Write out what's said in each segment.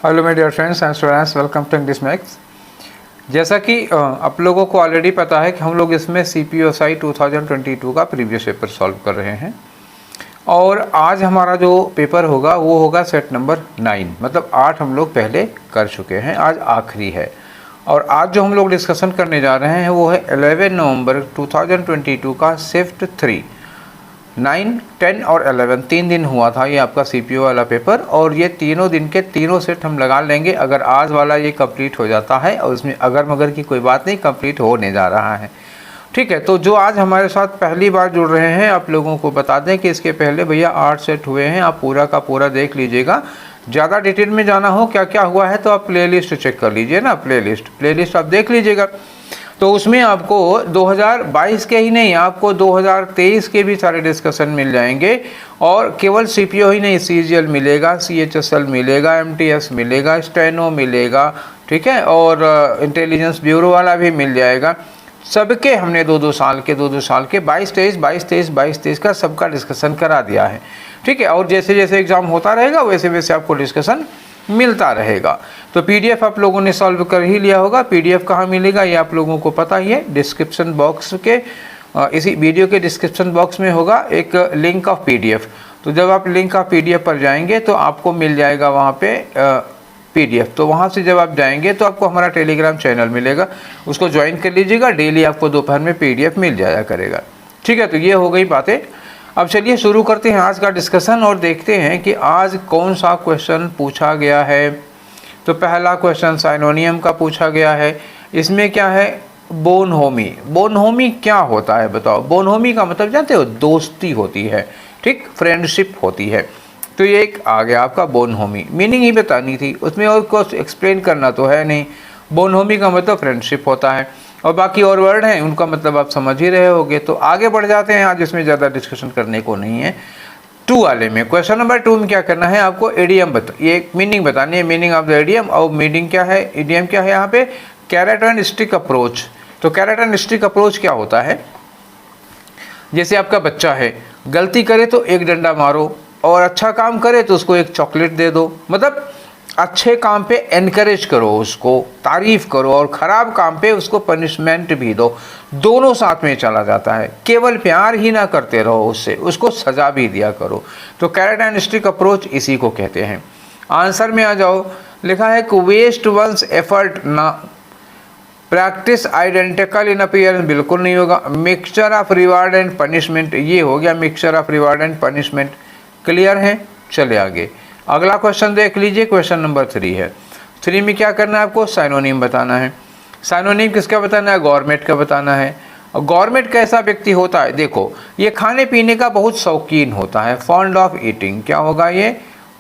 Hello my dear friends and students, welcome to English maths. जैसा कि आप लोगों को ऑलरेडी पता है कि हम लोग इसमें CPSI 2022 का प्रीवियस पेपर सॉल्व कर रहे हैं और आज हमारा जो पेपर होगा वो होगा सेट नंबर 9, मतलब 8 हम लोग पहले कर चुके हैं, आज आखिरी है। और आज जो हम लोग डिस्कशन करने जा रहे हैं वो है 11 नवंबर 2022 का शिफ्ट 3। 9, 10 और 11 3 दिन हुआ था ये आपका CPO वाला पेपर, और ये तीनों दिन के तीनों सेट हम लगा लेंगे अगर आज वाला ये कंप्लीट हो जाता है, और इसमें अगर मगर की कोई बात नहीं, कंप्लीट होने जा रहा है। ठीक है, तो जो आज हमारे साथ पहली बार जुड़ रहे हैं आप लोगों को बता दें कि इसके पहले भैया 8 सेट हुए हैं, आप पूरा का पूरा देख लीजिएगा। ज़्यादा डिटेल में जाना हो क्या क्या हुआ है तो आप प्लेलिस्ट चेक कर लीजिए ना, प्लेलिस्ट आप देख लीजिएगा। तो उसमें आपको 2022 के ही नहीं, आपको 2023 के भी सारे डिस्कशन मिल जाएंगे। और केवल CPO ही नहीं, CGL मिलेगा, CHSL मिलेगा, MTS मिलेगा, स्टेनो मिलेगा, ठीक है, और इंटेलिजेंस ब्यूरो वाला भी मिल जाएगा। सबके हमने 2-2 साल के 22-23 का सबका डिस्कशन करा दिया है। ठीक है, और जैसे जैसे एग्ज़ाम होता रहेगा वैसे वैसे आपको डिस्कशन मिलता रहेगा। तो PDF आप लोगों ने सॉल्व कर ही लिया होगा। PDF कहाँ मिलेगा ये आप लोगों को पता ही है, डिस्क्रिप्शन बॉक्स के इसी वीडियो के डिस्क्रिप्शन बॉक्स में होगा एक लिंक ऑफ PDF। तो जब आप लिंक ऑफ PDF पर जाएंगे तो आपको मिल जाएगा वहाँ पे PDF। तो वहाँ से जब आप जाएंगे तो आपको हमारा टेलीग्राम चैनल मिलेगा, उसको ज्वाइन कर लीजिएगा। डेली आपको दोपहर में PDF मिल जाया करेगा। ठीक है, तो ये हो गई बातें। अब चलिए शुरू करते हैं आज का डिस्कशन और देखते हैं कि आज कौन सा क्वेश्चन पूछा गया है। तो पहला क्वेश्चन साइनोनियम का पूछा गया है। इसमें क्या है, बोनहोमी। बोनहोमी क्या होता है बताओ? बोनहोमी का मतलब जानते हो, दोस्ती होती है, ठीक, फ्रेंडशिप होती है। तो ये एक आ गया आपका बोनहोमी, मीनिंग ही बतानी थी, उसमें और कुछ एक्सप्लेन करना तो है नहीं। बोनहोमी का मतलब फ्रेंडशिप होता है, और बाकी और वर्ड हैं उनका मतलब आप समझ ही रहे होगे। तो आगे बढ़ जाते हैं, आज इसमें ज़्यादा डिस्कशन करने को नहीं है। 2 वाले में, क्वेश्चन नंबर 2 में क्या करना है आपको, एडियम ये मीनिंग बतानी है, मीनिंग ऑफ द एडियम। और मीनिंग क्या है, एडियम क्या है यहाँ पे, कैरेट एंड स्टिक अप्रोच। तो कैरेट एंड स्टिक अप्रोच क्या होता है, जैसे आपका बच्चा है, गलती करे तो एक डंडा मारो, और अच्छा काम करे तो उसको एक चॉकलेट दे दो। मतलब अच्छे काम पे एनकरेज करो, उसको तारीफ करो, और ख़राब काम पे उसको पनिशमेंट भी दो। दोनों साथ में चला जाता है। केवल प्यार ही ना करते रहो उससे, उसको सज़ा भी दिया करो। तो कैरेट एंड स्टिक अप्रोच इसी को कहते हैं। आंसर में आ जाओ, लिखा है कि वेस्ट वंस एफर्ट ना, प्रैक्टिस आइडेंटिकल इन अपीयरेंस बिल्कुल नहीं होगा। Mixture of reward and punishment, ये हो गया mixture of reward and punishment. Clear है, चले आगे। अगला क्वेश्चन देख लीजिए, क्वेश्चन नंबर 3 है। 3 में क्या करना है आपको, साइनोनिम बताना है। साइनोनिम किसका बताना है, गवर्नमेंट का बताना है। और गवर्नमेंट कैसा व्यक्ति होता है, देखो ये खाने पीने का बहुत शौकीन होता है, फॉन्ड ऑफ ईटिंग। क्या होगा ये,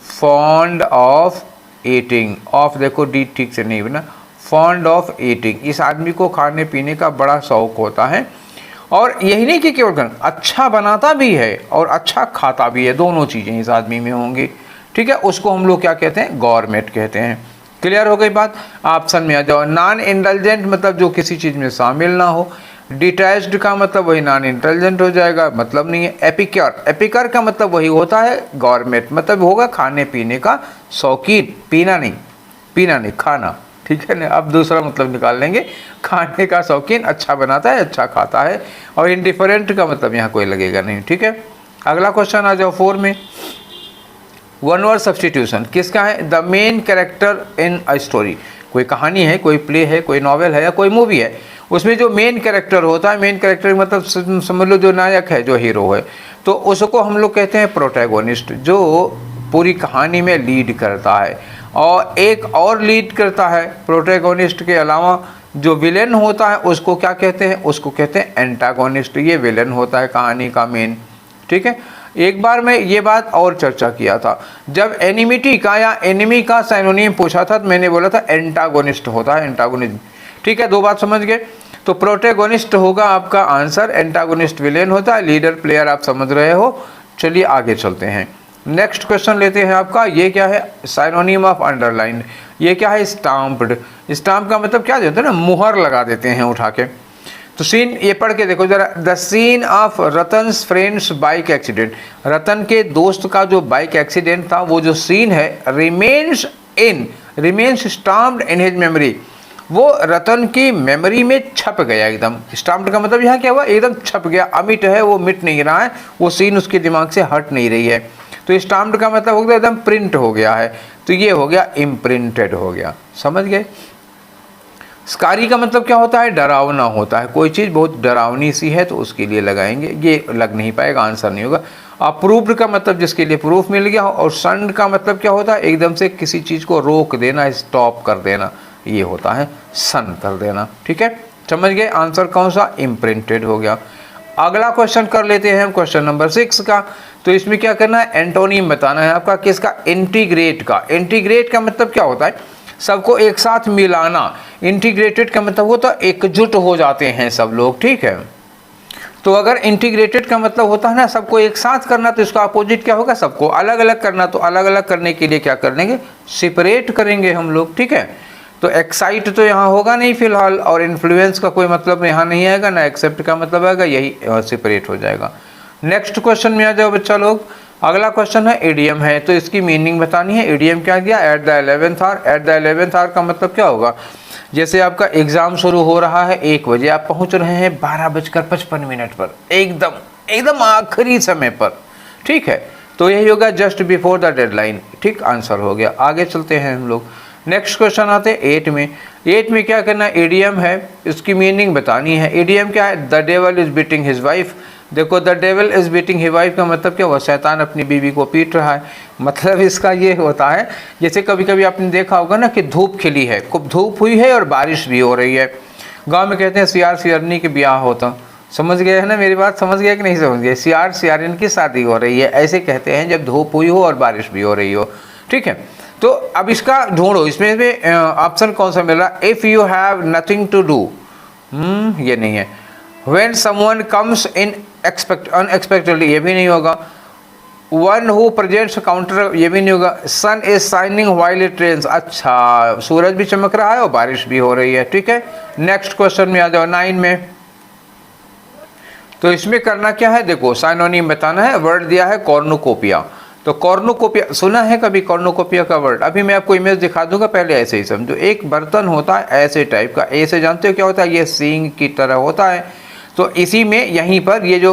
फॉन्ड ऑफ ईटिंग। ऑफ देखो डी ठीक से नहीं बना, फॉन्ड ऑफ ईटिंग। इस आदमी को खाने पीने का बड़ा शौक होता है, और यही नहीं कि केवल अच्छा बनाता भी है और अच्छा खाता भी है, दोनों चीज़ें इस आदमी में होंगी। ठीक है, उसको हम लोग क्या कहते हैं, गवर्नमेंट कहते हैं। क्लियर हो गई बात। ऑप्शन में आ जाओ, नॉन इंटेलिजेंट मतलब जो किसी चीज़ में शामिल ना हो। डिटैच्ड का मतलब वही नॉन इंटेलिजेंट हो जाएगा, मतलब नहीं है। एपिक्योर, एपिक्योर का मतलब वही होता है गवर्नमेंट, मतलब होगा खाने पीने का शौकीन, पीना नहीं खाना। ठीक है ना, अब दूसरा मतलब निकाल लेंगे, खाने का शौकीन, अच्छा बनाता है, अच्छा खाता है। और इंडिफरेंट का मतलब यहाँ कोई लगेगा नहीं। ठीक है, अगला क्वेश्चन आ जाओ 4 में। वन वर्ड सब्सटीट्यूशन किसका है, the main character in a story. कोई कहानी है, कोई प्ले है, कोई नॉवेल है या कोई मूवी है, उसमें जो मेन कैरेक्टर होता है, मेन कैरेक्टर मतलब समझ लो जो नायक है, जो हीरो है, तो उसको हम लोग कहते हैं प्रोटैगोनिस्ट, जो पूरी कहानी में लीड करता है। और एक और लीड करता है प्रोटैगोनिस्ट के अलावा, जो विलेन होता है उसको क्या कहते हैं, उसको कहते हैं एंटागोनिस्ट। ये विलेन होता है कहानी का मेन। ठीक है, एक बार मैं ये बात और चर्चा किया था, जब एनिमिटी का या एनिमी का साइनोनिम पूछा था तो मैंने बोला था एंटागोनिस्ट होता है, एंटागोनिज्म। ठीक है, 2 बात समझ गए। तो प्रोटैगोनिस्ट होगा आपका आंसर, एंटागोनिस्ट विलेन होता है, लीडर प्लेयर आप समझ रहे हो। चलिए आगे चलते हैं, नेक्स्ट क्वेश्चन लेते हैं आपका। ये क्या है, साइनोनिम ऑफ अंडरलाइन। ये क्या है, स्टाम्प्ड। स्टाम्प का मतलब क्या देते हैं ना, मुहर लगा देते हैं उठा के। तो सीन ये पढ़ के देखो जरा, the scene of Ratan's friends bike accident. Ratan के दोस्त का जो बाइक एक्सीडेंट था, वो जो सीन है, remains in remains stamped in his memory, वो रतन की मेमोरी में छप गया एकदम। स्टाम्प्ड का मतलब यहाँ क्या हुआ, एकदम छप गया, अमिट है वो, मिट नहीं रहा है, वो सीन उसके दिमाग से हट नहीं रही है। तो स्टाम्प्ड का मतलब हो गया एकदम प्रिंट हो गया है, तो ये हो गया इम्प्रिंटेड हो गया, समझ गए। स्कारी का मतलब क्या होता है, डरावना होता है, कोई चीज़ बहुत डरावनी सी है तो उसके लिए लगाएंगे, ये लग नहीं पाएगा, आंसर नहीं होगा। अप्रूव्ड का मतलब जिसके लिए प्रूफ मिल गया हो, और सन का मतलब क्या होता है, एकदम से किसी चीज़ को रोक देना, स्टॉप कर देना, ये होता है सन कर देना, ठीक है, समझ गए। आंसर कौन सा, इम्प्रिंटेड हो गया। अगला क्वेश्चन कर लेते हैं हम, क्वेश्चन नंबर 6 का। तो इसमें क्या करना है, एंटोनिम बताना है आपका किसका, इंटीग्रेट का। इंटीग्रेट का मतलब क्या होता है, सबको एक साथ मिलाना। इंटीग्रेटेड का मतलब होता है एकजुट हो जाते हैं सब लोग, ठीक है। तो अगर इंटीग्रेटेड का मतलब होता है ना सबको एक साथ करना, तो इसका अपोजिट क्या होगा, सबको अलग अलग करना। तो अलग अलग करने के लिए क्या कर लेंगे, सेपरेट करेंगे हम लोग, ठीक है। तो एक्साइट तो यहाँ होगा नहीं फिलहाल, और इन्फ्लुएंस का कोई मतलब यहाँ नहीं आएगा, ना एक्सेप्ट का मतलब आएगा, यही सेपरेट हो जाएगा। नेक्स्ट क्वेश्चन में आ जाओ बच्चा लोग। अगला क्वेश्चन है इडियम है, तो इसकी मीनिंग बतानी है। इडियम क्या दिया, at the 11th hour. At the 11th hour का मतलब क्या होगा, जैसे आपका एग्जाम शुरू हो रहा है 1 बजे, आप पहुंच रहे हैं 12:55 पर, एकदम एकदम आखिरी समय पर, ठीक है। तो यही होगा जस्ट बिफोर द डेडलाइन, ठीक, आंसर हो गया। आगे चलते हैं हम लोग। नेक्स्ट क्वेश्चन आते हैं 8 में। 8 में क्या करना है, इडियम है, इसकी मीनिंग बतानी है। इडियम क्या है, the devil is beating his wife. देखो, the devil is beating his wife का मतलब क्या हुआ, शैतान अपनी बीवी को पीट रहा है। मतलब इसका ये होता है, जैसे कभी कभी आपने देखा होगा ना कि धूप खिली है, खूब धूप हुई है और बारिश भी हो रही है। गांव में कहते हैं सियार सियारनी के ब्याह होता, समझ गए है ना मेरी बात, समझ गए कि नहीं समझ गए। सियार सियारिन की शादी हो रही है, ऐसे कहते हैं जब धूप हुई हो और बारिश भी हो रही हो, ठीक है। तो अब इसका ढूंढो, इसमें भी ऑप्शन कौन सा मिल रहा है, if you have nothing to do, ये नहीं है। When someone comes in unexpectedly, ये भी नहीं होगा। वन हु प्रेजेंट्स काउंटर, ये भी नहीं होगा। Sun is shining while it rains, अच्छा सूरज भी चमक रहा है और बारिश भी हो रही है, ठीक है। नेक्स्ट क्वेश्चन में आ जाओ 9 में। तो इसमें करना क्या है, देखो साइनोनिम बताना है। वर्ड दिया है कॉर्नुकोपिया, तो कॉर्नुकोपिया सुना है कभी, कॉर्नुकोपिया का वर्ड। अभी मैं आपको इमेज दिखा दूंगा, पहले ऐसे ही समझो। एक बर्तन होता है ऐसे टाइप का, ऐसे जानते हो क्या होता है, ये सींग की तरह होता है। तो इसी में यहीं पर ये जो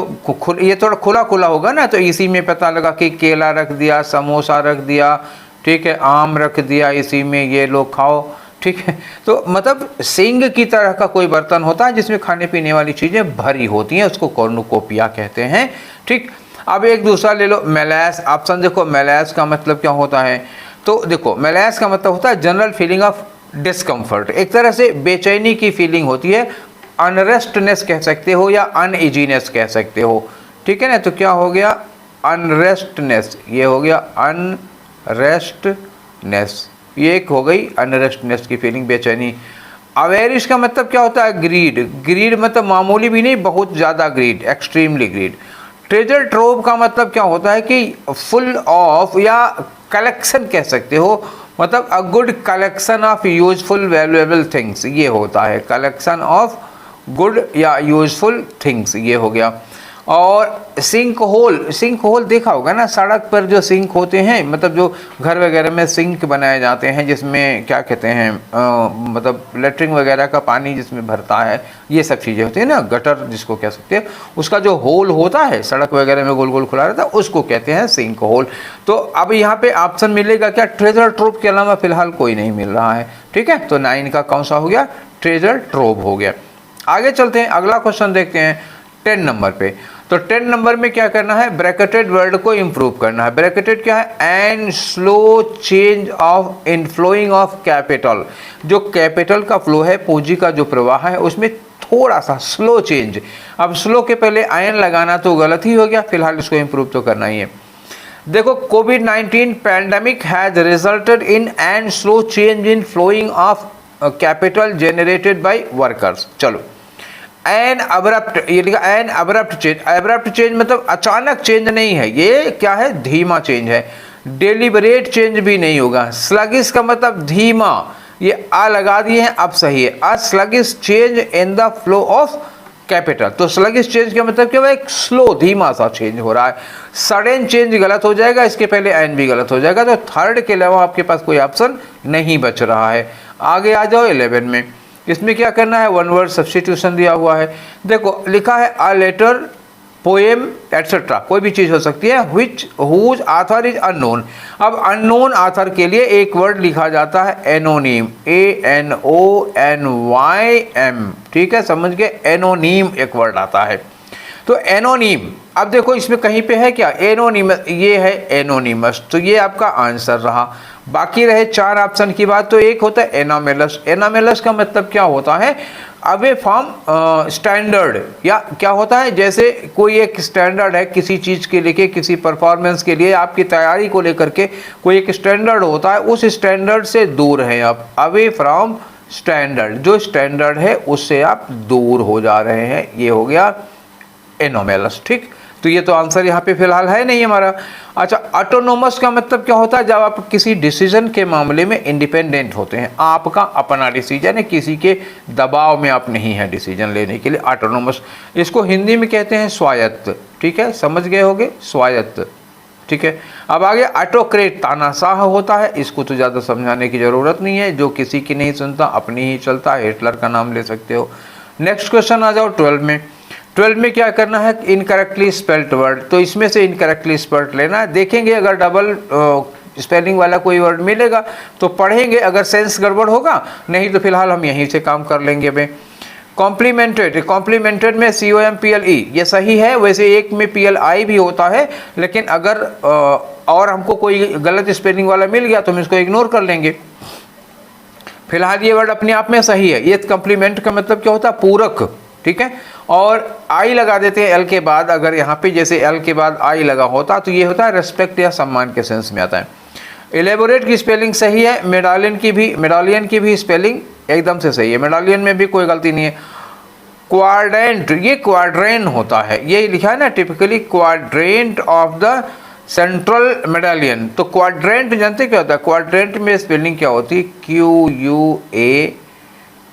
ये थोड़ा खुला खुला होगा ना, तो इसी में पता लगा कि केला रख दिया, समोसा रख दिया, ठीक है, आम रख दिया, इसी में ये लोग खाओ, ठीक है। तो मतलब सींग की तरह का कोई बर्तन होता है जिसमें खाने पीने वाली चीज़ें भरी होती हैं, उसको कॉर्नुकोपिया कहते हैं, ठीक। अब एक दूसरा ले लो, मेलैस। ऑप्शन देखो, मेलैस का मतलब क्या होता है, तो देखो मेलैस का मतलब होता है जनरल फीलिंग ऑफ डिस्कम्फर्ट, एक तरह से बेचैनी की फीलिंग होती है। अनरेस्टनेस कह सकते हो या अनइजीनेस कह सकते हो, ठीक है ना। तो क्या हो गया, अनरेस्टनेस, ये हो गया अनरेस्टनेस, ये एक हो गई अनरेस्टनेस की फीलिंग, बेचैनी। अवेरिश का मतलब क्या होता है, ग्रीड। ग्रीड मतलब मामूली भी नहीं, बहुत ज़्यादा greed, extremely greed. Treasure trove का मतलब क्या होता है कि फुल ऑफ, या कलेक्शन कह सकते हो, मतलब a good collection of useful valuable things, ये होता है कलेक्शन ऑफ गुड या यूजफुल थिंग्स, ये हो गया। और सिंक होल, सिंक होल देखा होगा ना, सड़क पर जो सिंक होते हैं, मतलब जो घर वगैरह में सिंक बनाए जाते हैं, जिसमें क्या कहते हैं मतलब लेटरिन वगैरह का पानी जिसमें भरता है, ये सब चीज़ें होती हैं ना, गटर जिसको कह सकते हैं, उसका जो होल होता है सड़क वगैरह में गोल गोल खुला रहता है, उसको कहते हैं सिंक होल। तो अब यहाँ पे ऑप्शन मिलेगा क्या, ट्रेजर ट्रोव के अलावा फिलहाल कोई नहीं मिल रहा है, ठीक है। तो 9 का कौन सा हो गया, ट्रेजर ट्रोव हो गया। आगे चलते हैं, अगला क्वेश्चन देखते हैं 10 नंबर पे। तो 10 नंबर में क्या करना है, ब्रैकेटेड वर्ड को इंप्रूव करना है। ब्रैकेटेड क्या है, and slow change of इनफ्लोइंग of capital, जो कैपिटल का फ्लो है, पूंजी का जो प्रवाह है, उसमें थोड़ा सा स्लो चेंज। अब स्लो के पहले आयन लगाना तो गलत ही हो गया, फिलहाल इसको इंप्रूव तो करना ही है। देखो, कोविड-19 pandemic has resulted in and slow change in flowing of capital generated by workers. चलो, एन अब्रप्ट, ये लिखा an abrupt change. Abrupt change मतलब अचानक चेंज नहीं है, ये क्या है, धीमा चेंज है। डेलिबरेट चेंज भी नहीं होगा। स्लगिश का मतलब धीमा, ये आ लगा दिए हैं, अब सही है। A sluggish change in the flow of capital. तो स्लगिश चेंज का मतलब क्या हुआ, एक स्लो धीमा सा चेंज हो रहा है। सडन चेंज गलत हो जाएगा, इसके पहले एन भी गलत हो जाएगा, तो थर्ड के अलावा आपके पास कोई ऑप्शन नहीं बच रहा है। आगे आ जाओ 11 में, इसमें क्या करना है, वन वर्ड सब्स्टिट्यूशन दिया हुआ है। देखो लिखा है अ लेटर, पोएम एटसेट्रा, कोई भी चीज़ हो सकती है, which whose author is unknown. अब अननोन आथर के लिए एक वर्ड लिखा जाता है एनोनीम, ANONYM, ठीक है, समझ गए, एनोनीम एक वर्ड आता है। तो एनोनीम, अब देखो इसमें कहीं पे है क्या, एनोनिमस, ये है एनोनिमस, तो ये आपका आंसर रहा। बाकी रहे 4 ऑप्शन की बात, तो एक होता है एनामेलस। एनामेलस का मतलब क्या होता है, अवे फ्रॉम स्टैंडर्ड, या क्या होता है, जैसे कोई एक स्टैंडर्ड है किसी चीज़ के लेके, किसी परफॉर्मेंस के लिए, आपकी तैयारी को लेकर के कोई एक स्टैंडर्ड होता है, उस स्टैंडर्ड से दूर हैं आप, अवे फ्रॉम स्टैंडर्ड, जो स्टैंडर्ड है उससे आप दूर हो जा रहे हैं, ये हो गया एनोमेलस। ठीक, तो ये तो आंसर यहाँ पे फिलहाल है नहीं हमारा। अच्छा, ऑटोनोमस का मतलब क्या होता है, जब आप किसी डिसीजन के मामले में इंडिपेंडेंट होते हैं, आपका अपना डिसीजन है, किसी के दबाव में आप नहीं हैं डिसीजन लेने के लिए, ऑटोनोमस। इसको हिंदी में कहते हैं स्वायत्त, ठीक है, समझ गए होगे, स्वायत्त, ठीक है। अब आगे ऑटोक्रेट, तानाशाह होता है, इसको तो ज़्यादा समझाने की ज़रूरत नहीं है, जो किसी की नहीं सुनता अपनी ही चलता है, हिटलर का नाम ले सकते हो। नेक्स्ट क्वेश्चन आ जाओ 12 में। 12 में क्या करना है, इनकरेक्टली स्पेल्ड वर्ड, तो इसमें से इनकरेक्टली स्पेल्ड लेना है। देखेंगे अगर डबल स्पेलिंग वाला कोई वर्ड मिलेगा तो पढ़ेंगे, अगर सेंस गड़बड़ होगा, नहीं तो फिलहाल हम यहीं से काम कर लेंगे। भाई कॉम्प्लीमेंटेड, कॉम्प्लीमेंटेड में COMPLE ये सही है, वैसे एक में PLI भी होता है, लेकिन अगर और हमको कोई गलत स्पेलिंग वाला मिल गया तो हम इसको इग्नोर कर लेंगे। फिलहाल ये वर्ड अपने आप में सही है। ये कॉम्प्लीमेंट का मतलब क्या होता है, पूरक, ठीक है, और आई लगा देते हैं एल के बाद, अगर यहाँ पे जैसे एल के बाद आई लगा होता तो ये होता है रेस्पेक्ट या सम्मान के सेंस में आता है। एलेबोरेट की स्पेलिंग सही है, मेडालियन की भी स्पेलिंग एकदम से सही है, मेडालियन में भी कोई गलती नहीं है। क्वाड्रेंट, ये क्वाड्रेंट होता है, ये लिखा है ना typically, quadrant of the central medallion. तो क्वाड्रेंट जानते क्या होता है, क्वाड्रेंट में स्पेलिंग क्या होती है, QUA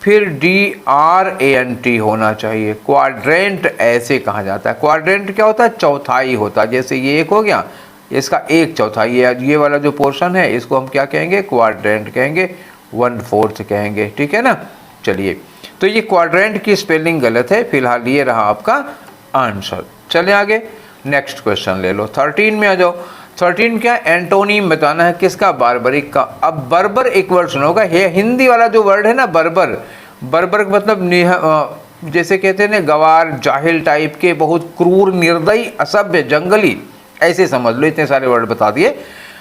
फिर DRANT होना चाहिए, क्वाड्रेंट ऐसे कहा जाता है। क्वाड्रेंट क्या होता है, चौथाई होता है, जैसे ये एक हो गया, इसका एक चौथाई, ये वाला जो पोर्शन है इसको हम क्या कहेंगे, क्वाड्रेंट कहेंगे, 1/4 कहेंगे, ठीक है ना। चलिए, तो ये क्वाड्रेंट की स्पेलिंग गलत है, फिलहाल ये रहा आपका आंसर। चले आगे, नेक्स्ट क्वेश्चन ले लो, 13 में आ जाओ। 13 क्या, एंटोनीम बताना है, किसका, बार्बरिक का। अब बर्बर एक वर्ड सुनोगा, ये हिंदी वाला जो वर्ड है ना बर्बर, बर्बर का मतलब जैसे कहते हैं ना गवार, जाहिल टाइप के, बहुत क्रूर, निर्दयी, असभ्य, जंगली, ऐसे समझ लो, इतने सारे वर्ड बता दिए।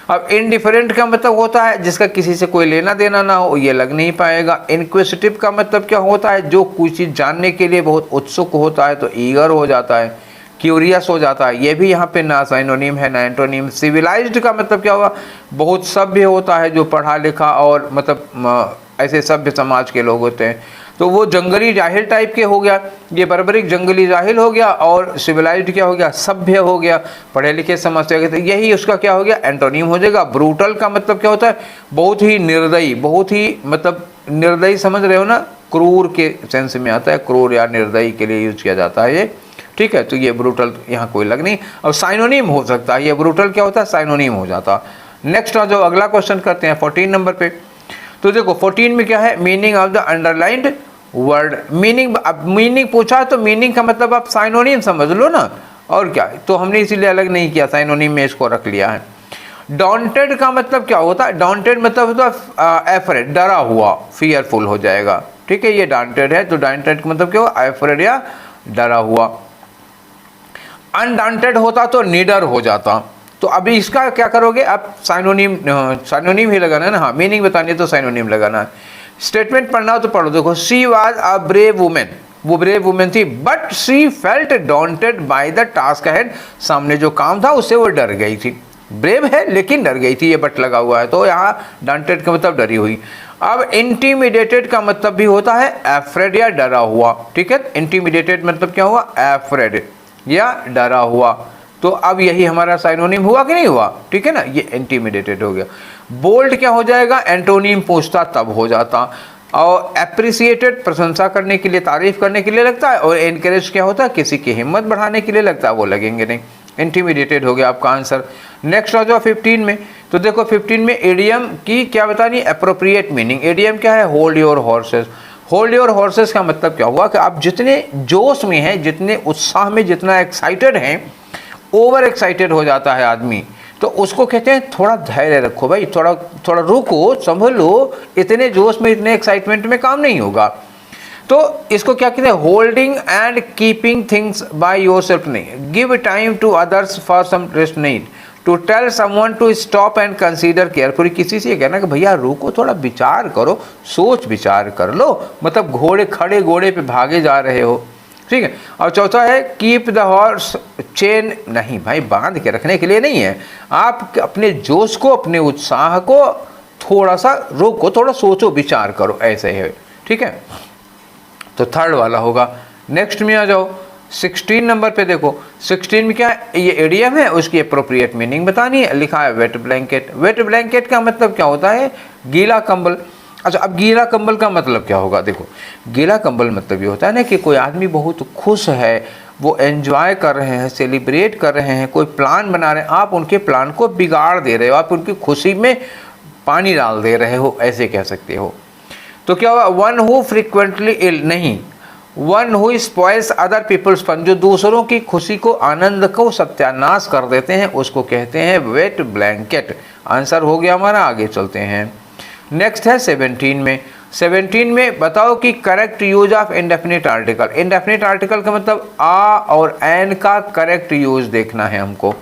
अब इनडिफरेंट का मतलब होता है जिसका किसी से कोई लेना देना ना हो, ये लग नहीं पाएगा। इनक्विसिटिव का मतलब क्या होता है, जो कोई चीज़ जानने के लिए बहुत उत्सुक होता है, तो ईगर हो जाता है, क्यूरियस हो जाता है, ये भी यहाँ पे ना साइनोनिम है ना एंटोनिम। सिविलाइज्ड का मतलब क्या होगा, बहुत सभ्य होता है, जो पढ़ा लिखा और मतलब ऐसे सभ्य समाज के लोग होते हैं, तो वो जंगली जाहिल टाइप के हो गया, ये बर्बरिक जंगली जाहिल हो गया, और सिविलाइज्ड क्या हो गया, सभ्य हो गया, पढ़े लिखे समझते गए, तो यही उसका क्या हो गया, एंटोनिम हो जाएगा। ब्रूटल का मतलब क्या होता है, बहुत ही निर्दयी, बहुत ही मतलब निर्दयी, समझ रहे हो ना, क्रूर के सेंस में आता है, क्रूर या निर्दयी के लिए यूज किया जाता है ये, ठीक है। तो ये ब्रूटल यहाँ कोई लग नहीं। अब साइनोनिम हो सकता है, ये ब्रूटल क्या होता है, साइनोनिम हो जाता। नेक्स्ट आ जाओ, अगला क्वेश्चन करते हैं 14 नंबर पे। तो देखो 14 में क्या है, meaning of the underlined word. Meaning, अब मीनिंग पूछा तो मीनिंग का मतलब आप साइनोनिम समझ लो ना, और क्या, तो हमने इसीलिए अलग नहीं किया, साइनोनिम में इसको रख लिया है। डॉन्टेड का मतलब क्या होता है, डॉन्टेड मतलब होता है एफरेड, डरा हुआ, फियरफुल हो जाएगा, ठीक है, ये डॉन्टेड है, तो डॉन्टेड का मतलब क्या हुआ, एफरेड या डरा हुआ। अनडॉन्टेड होता तो निडर हो जाता। तो अभी इसका क्या करोगे आप, साइनोनिम ही लगाना है ना, हाँ, मीनिंग बतानी है तो साइनोनिम लगाना है। स्टेटमेंट पढ़ना हो तो पढ़ो, देखो, she was a brave women, वो ब्रेव वुमेन थी, but she felt daunted by the task ahead, सामने जो काम था उससे वो डर गई थी। ब्रेव है लेकिन डर गई थी, ये बट लगा हुआ है, तो यहाँ डॉन्टेड का मतलब डरी हुई। अब इंटीमिडेटेड का मतलब भी होता है एफ्रेड या डरा हुआ, ठीक है, इंटीमिडेटेड मतलब क्या हुआ, एफ्रेड या डरा हुआ। तो अब यही हमारा साइनोनिम हुआ कि नहीं हुआ, ठीक है ना, ये इंटीमिडेटेड हो गया। बोल्ड क्या हो जाएगा, एंटोनिम पूछता तब हो जाता। और एप्रिसिएटेड प्रशंसा करने के लिए, तारीफ करने के लिए लगता है, और एनकरेज क्या होता है, किसी की हिम्मत बढ़ाने के लिए लगता है, वो लगेंगे नहीं। इंटिमिडेटेड हो गया आपका आंसर। नेक्स्ट आ जाओ 15 में। तो देखो 15 में एडियम की क्या बतानी, अप्रोप्रिएट मीनिंग। एडियम क्या है, hold your horses. Hold your horses का मतलब क्या हुआ कि आप जितने जोश में हैं, जितने उत्साह में, जितना एक्साइटेड हैं, ओवर एक्साइटेड हो जाता है आदमी, तो उसको कहते हैं थोड़ा धैर्य रखो भाई, थोड़ा थोड़ा रुको, संभलो, इतने जोश में, इतने एक्साइटमेंट में काम नहीं होगा। तो इसको क्या कहते हैं, holding and keeping things by yourself नहीं, give time to others for some rest नहीं, to tell someone to stop and consider carefully. किसी से ये कहना कि भैया रुको, थोड़ा विचार करो, सोच विचार कर लो, मतलब घोड़े, खड़े घोड़े पे भागे जा रहे हो, ठीक है। और चौथा है कीप द हॉर्स चेन, नहीं भाई बांध के रखने के लिए नहीं है, आप अपने जोश को, अपने उत्साह को थोड़ा सा रोको, थोड़ा सोचो विचार करो, ऐसे है, ठीक है। तो थर्ड वाला होगा। नेक्स्ट में आ जाओ 16 नंबर पे। देखो 16 में क्या है, ये एडियम है, उसकी अप्रोप्रिएट मीनिंग बतानी है। लिखा है वेट ब्लैंकेट। वेट ब्लैंकेट का मतलब क्या होता है, गीला कंबल। अच्छा, अब गीला कंबल का मतलब क्या होगा, देखो गीला कंबल मतलब ये होता है ना कि कोई आदमी बहुत खुश है, वो एंजॉय कर रहे हैं, सेलिब्रेट कर रहे हैं, कोई प्लान बना रहे हैं, आप उनके प्लान को बिगाड़ दे रहे हो, आप उनकी खुशी में पानी डाल दे रहे हो, ऐसे कह सकते हो। तो क्या होगा, वन हु फ्रिक्वेंटली इल, नहीं, one who spoils other people's fun, जो दूसरों की खुशी को, आनंद को सत्यानाश कर देते हैं, उसको कहते हैं वेट ब्लैंकेट। आंसर हो गया हमारा, आगे चलते हैं। नेक्स्ट है 17 में। 17 में बताओ कि correct use of indefinite article. Indefinite article का मतलब आ और एन का करेक्ट यूज देखना है हमको।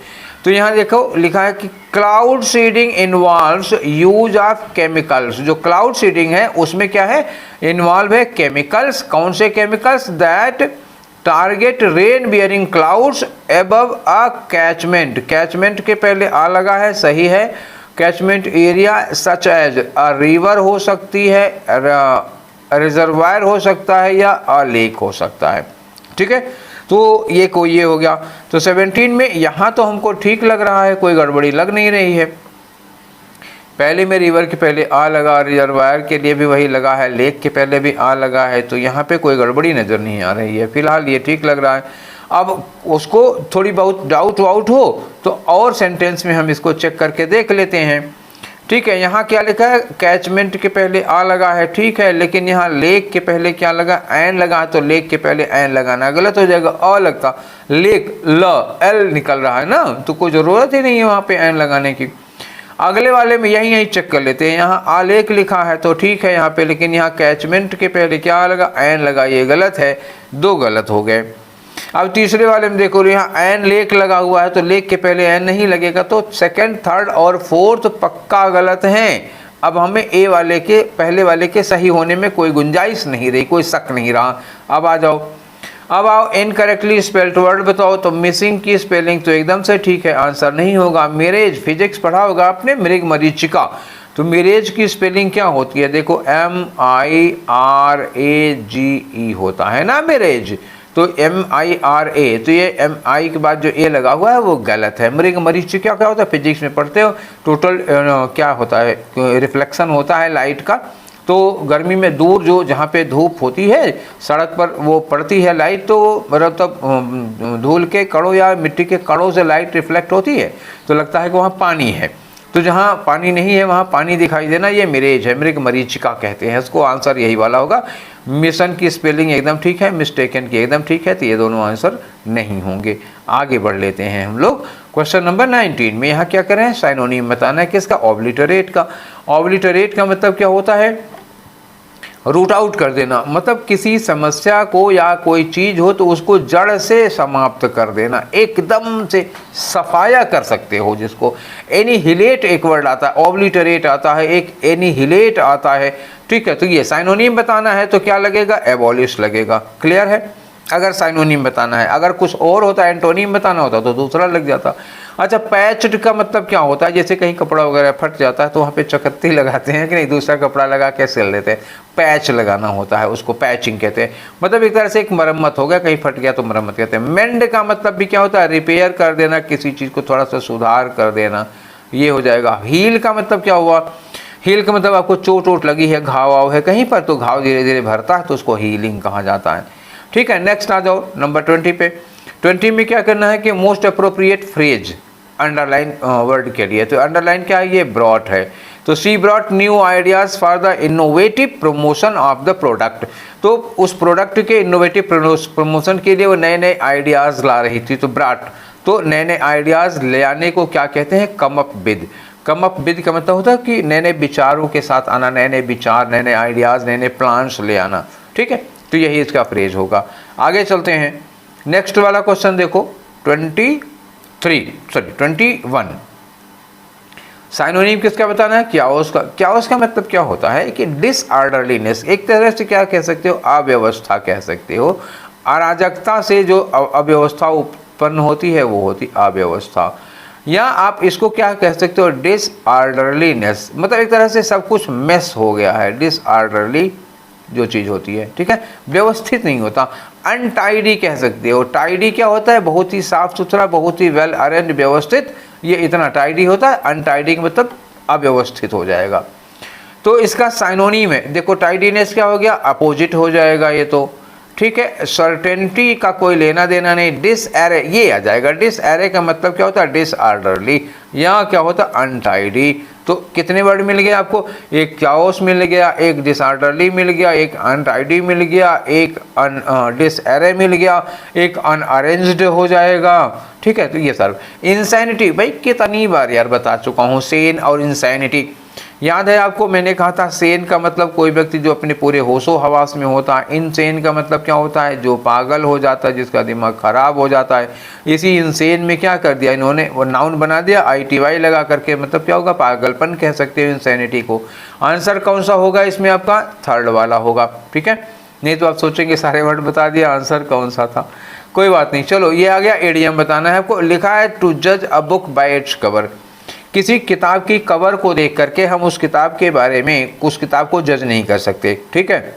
तो यहाँ देखो लिखा है कि cloud seeding involves use of chemicals. जो क्लाउड सीडिंग है उसमें क्या है, इन्वॉल्व है केमिकल्स। कौन से chemicals, that target rain bearing clouds above a catchment. Catchment के पहले आ लगा है, सही है। Catchment area such as a river हो सकती है, रिजर्वायर हो सकता है, या अ लेक हो सकता है, ठीक है। तो ये कोई ये हो गया। तो 17 में यहाँ तो हमको ठीक लग रहा है, कोई गड़बड़ी लग नहीं रही है। पहले में रिवर के पहले आ लगा, रिजर्वायर के लिए भी वही लगा है, लेक के पहले भी आ लगा है, तो यहाँ पे कोई गड़बड़ी नज़र नहीं आ रही है, फिलहाल ये ठीक लग रहा है। अब उसको थोड़ी बहुत डाउट वाउट हो तो और सेंटेंस में हम इसको चेक करके देख लेते हैं, ठीक है। यहाँ क्या लिखा है, कैचमेंट के पहले आ लगा है, ठीक है, लेकिन यहाँ लेक के पहले क्या लगा, एन लगा, तो लेक के पहले एन लगाना गलत हो जाएगा, अ लगता, लेक ल एल निकल रहा है ना, तो कोई ज़रूरत ही नहीं है वहाँ पे एन लगाने की। अगले वाले में यही चेक कर लेते हैं। यहाँ आलेख लिखा है तो ठीक है यहाँ पे, लेकिन यहाँ कैचमेंट के पहले क्या लगा, एन लगा, ये गलत है, दो गलत हो गए। अब तीसरे वाले में देखो यहाँ एन लेक लगा हुआ है, तो लेक के पहले एन नहीं लगेगा, तो सेकंड, थर्ड और फोर्थ पक्का गलत हैं। अब हमें ए वाले के, पहले वाले के सही होने में कोई गुंजाइश नहीं रही, कोई शक नहीं रहा। अब आ जाओ, अब आओ इनकरेक्टली स्पेल्ड वर्ड बताओ। तो मिसिंग की स्पेलिंग तो एकदम से ठीक है, आंसर नहीं होगा। मैरेज, फिजिक्स पढ़ा होगा आपने, मृग मरीचिका, तो मैरेज की स्पेलिंग क्या होती है, देखो MIRAGE होता है ना मैरेज, तो MIRA, तो ये MI के बाद जो ए लगा हुआ है वो गलत है। मृग मरीचिका क्या होता है, फिजिक्स में पढ़ते हो, टोटल क्या होता है, रिफ्लेक्शन होता है लाइट का। तो गर्मी में दूर जो जहाँ पे धूप होती है सड़क पर वो पड़ती है लाइट, तो मतलब धूल के कणों या मिट्टी के कणों से लाइट रिफ्लेक्ट होती है, तो लगता है कि वहाँ पानी है। तो जहाँ पानी नहीं है वहाँ पानी दिखाई देना, ये मिरेज है, मृग मरीचिका कहते हैं इसको। आंसर यही वाला होगा। मिशन की स्पेलिंग एकदम ठीक है, मिस्टेकन की एकदम ठीक है, तो ये दोनों आंसर नहीं होंगे। आगे बढ़ लेते हैं हम लोग क्वेश्चन नंबर 19 में। यहाँ क्या करें, साइनोनिम बताना है किसका, ऑब्लिटरेट का। ऑब्लिटरेट का मतलब क्या होता है, रूट आउट कर देना, मतलब किसी समस्या को या कोई चीज़ हो तो उसको जड़ से समाप्त कर देना, एकदम से सफाया कर सकते हो जिसको। एनिहिलेट एक वर्ड आता है, ऑब्लिटरेट आता है, एक एनिहिलेट आता है, ठीक है। तो ये साइनोनिम बताना है तो क्या लगेगा, एबॉलिश लगेगा। क्लियर है, अगर साइनोनिम बताना है। अगर कुछ और होता, एंटोनिम बताना होता तो दूसरा लग जाता। अच्छा, पैच्ड का मतलब क्या होता है, जैसे कहीं कपड़ा वगैरह फट जाता है तो वहाँ पे चकत्ती लगाते हैं कि नहीं, दूसरा कपड़ा लगा के सिल देते हैं, पैच लगाना होता है, उसको पैचिंग कहते हैं। मतलब एक तरह से एक मरम्मत हो गया, कहीं फट गया तो मरम्मत कहते हैं। मेंड का मतलब भी क्या होता है, रिपेयर कर देना, किसी चीज़ को थोड़ा सा सुधार कर देना, ये हो जाएगा। हील का मतलब क्या हुआ, हील का मतलब आपको चोट वोट लगी है, घाव वाव है कहीं पर, तो घाव धीरे धीरे भरता है तो उसको हीलिंग कहा जाता है। ठीक है, नेक्स्ट आ जाओ नंबर 20 पे। 20 में क्या करना है कि most appropriate phrase underline word के लिए, तो अंडरलाइन क्या है, ये ब्रॉट है। तो she brought new ideas for the innovative promotion of the product, तो उस प्रोडक्ट के इनोवेटिव प्रमोशन के लिए वो नए नए आइडियाज़ ला रही थी। तो ब्रॉट, तो नए नए आइडियाज़ ले आने को क्या कहते हैं, come up with. Come up with का मतलब होता है कि नए नए विचारों के साथ आना, नए नए विचार, नए नए आइडियाज़, नए नए प्लान्स ले आना। ठीक है, तो यही इसका फ्रेज होगा। आगे चलते हैं, नेक्स्ट वाला क्वेश्चन देखो 21। साइनोनिम किसका बताना है, क्याओस का। क्याओस का मतलब क्या होता है कि डिसऑर्डरलीनेस, एक तरह से क्या कह सकते हो, अव्यवस्था कह सकते हो। अराजकता से जो अव्यवस्था उत्पन्न होती है वो होती अव्यवस्था, या आप इसको क्या कह सकते हो, डिसऑर्डरलीनेस, मतलब एक तरह से सब कुछ मेस हो गया है, डिसऑर्डरली जो चीज़ होती है। ठीक है, व्यवस्थित नहीं होता। अनटाइडी कह सकते हो। टाइडी क्या होता है, बहुत ही साफ सुथरा, बहुत ही वेल अरेंज, व्यवस्थित, ये इतना टाइडी होता है। अनटाइडी मतलब अव्यवस्थित हो जाएगा। तो इसका साइनोनिम है, देखो टाइडीनेस क्या हो गया, अपोजिट हो जाएगा ये तो। ठीक है, सर्टेनिटी का कोई लेना देना नहीं। डिसएरे ये आ जाएगा। डिसएरे का मतलब क्या होता है, डिसऑर्डरली, या क्या होता है, अनटाइडी। तो कितने वर्ड मिल गए आपको, एक क्याओस मिल गया, एक डिसऑर्डरली मिल गया, एक अनटाइडी मिल गया, एक डिसएरे मिल गया, एक अनअरेंज्ड हो जाएगा। ठीक है, तो ये सर इंसैनिटी, भाई कितनी बार यार बता चुका हूँ, सेन और इंसैनिटी याद है आपको। मैंने कहा था सेन का मतलब कोई व्यक्ति जो अपने पूरे होशो हवास में होता है। इनसेन का मतलब क्या होता है, जो पागल हो जाता है, जिसका दिमाग खराब हो जाता है। इसी इनसेन में क्या कर दिया इन्होंने, वो नाउन बना दिया ITY लगा करके, मतलब क्या होगा, पागलपन कह सकते हो इंसैनिटी को। आंसर कौन सा होगा इसमें, आपका थर्ड वाला होगा। ठीक है, नहीं तो आप सोचेंगे सारे वर्ड बता दिया, आंसर कौन सा था। कोई बात नहीं, चलो ये आ गया। एडियम बताना है आपको। लिखा है टू जज a book by its cover, किसी किताब की कवर को देख करके हम उस किताब के बारे में, उस किताब को जज नहीं कर सकते। ठीक है,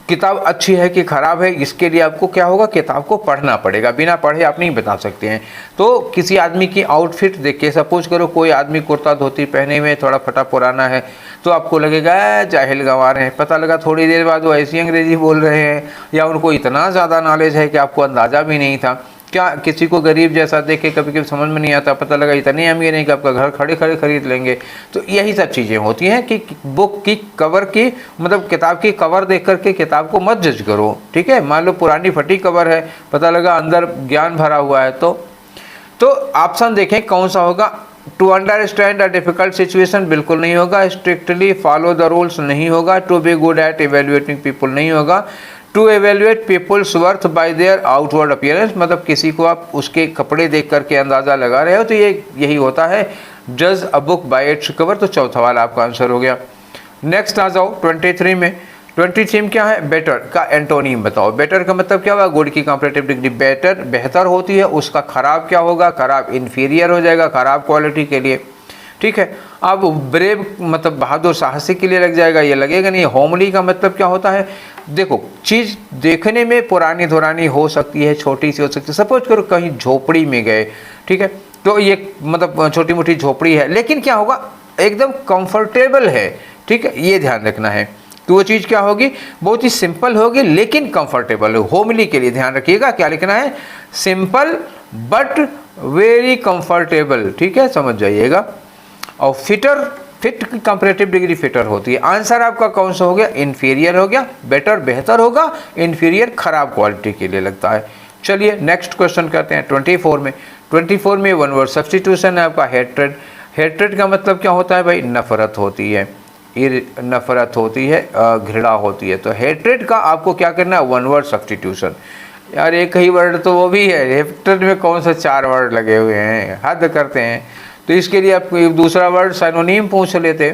किताब अच्छी है कि खराब है, इसके लिए आपको क्या होगा, किताब को पढ़ना पड़ेगा। बिना पढ़े आप नहीं बता सकते हैं। तो किसी आदमी की आउटफिट देख के, सपोज करो कोई आदमी कुर्ता धोती पहने हुए थोड़ा फटा पुराना है, तो आपको लगेगा जाहिल गंवार हैं। पता लगा थोड़ी देर बाद वो ऐसी अंग्रेजी बोल रहे हैं, या उनको इतना ज़्यादा नॉलेज है कि आपको अंदाज़ा भी नहीं था। क्या किसी को गरीब जैसा देख के कभी कभी समझ में नहीं आता, पता लगा इतने अमीर नहीं कि आपका घर खड़े खड़े खरीद लेंगे। तो यही सब चीज़ें होती हैं कि बुक की कवर की, मतलब किताब की कवर देख करके किताब को मत जज करो। ठीक है, मान लो पुरानी फटी कवर है, पता लगा अंदर ज्ञान भरा हुआ है, तो ऑप्शन देखें कौन सा होगा। To understand a difficult situation बिल्कुल नहीं होगा। स्ट्रिक्टली फॉलो द रूल्स नहीं होगा। To be good at evaluating people नहीं होगा। To evaluate people's worth by their outward appearance, मतलब किसी को आप उसके कपड़े देख करके अंदाज़ा लगा रहे हो, तो ये यही होता है जज a book by its cover. तो चौथा वाला आपका आंसर हो गया। नेक्स्ट आ जाओ 23 में। 23 में क्या है, बेटर का एंटोनिम बताओ। बेटर का मतलब क्या होगा, गुड की कंपैरेटिव डिग्री। बेटर बेहतर होती है, उसका खराब क्या होगा, खराब इन्फीरियर हो जाएगा, खराब क्वालिटी के लिए। ठीक है, अब ब्रेव मतलब बहादुर साहसी के लिए लग जाएगा, ये लगेगा नहीं। होमली का मतलब क्या होता है, देखो चीज़ देखने में पुरानी धुरानी हो सकती है, छोटी सी हो सकती है। सपोज करो कहीं झोपड़ी में गए, ठीक है, तो ये मतलब छोटी मोटी झोपड़ी है, लेकिन क्या होगा, एकदम कंफर्टेबल है। ठीक है, ये ध्यान रखना है। तो वो चीज़ क्या होगी, बहुत ही सिंपल होगी लेकिन कंफर्टेबल हो। होमली के लिए ध्यान रखिएगा, क्या लिखना है, सिंपल बट वेरी कंफर्टेबल। ठीक है, समझ जाइएगा। और फिट की कंपैरेटिव डिग्री फिटर होती है। आंसर आपका कौन सा हो गया, इन्फीरियर हो गया। बेटर बेहतर होगा, इन्फीरियर खराब क्वालिटी के लिए लगता है। चलिए नेक्स्ट क्वेश्चन करते हैं 24 में। 24 में वन वर्ड सब्स्टिट्यूशन है आपका हेट्रेड। हेट्रेड का मतलब क्या होता है भाई, नफरत होती है, नफरत होती है, घृणा होती है। तो हेट्रेड का आपको क्या करना है, वन वर्ड सब्स्टिट्यूशन। यार एक ही वर्ड तो वो भी है, हेट्रेड में कौन सा 4 वर्ड लगे हुए हैं, हद करते हैं। तो इसके लिए आप दूसरा वर्ड साइनोनिम पूछ लेते।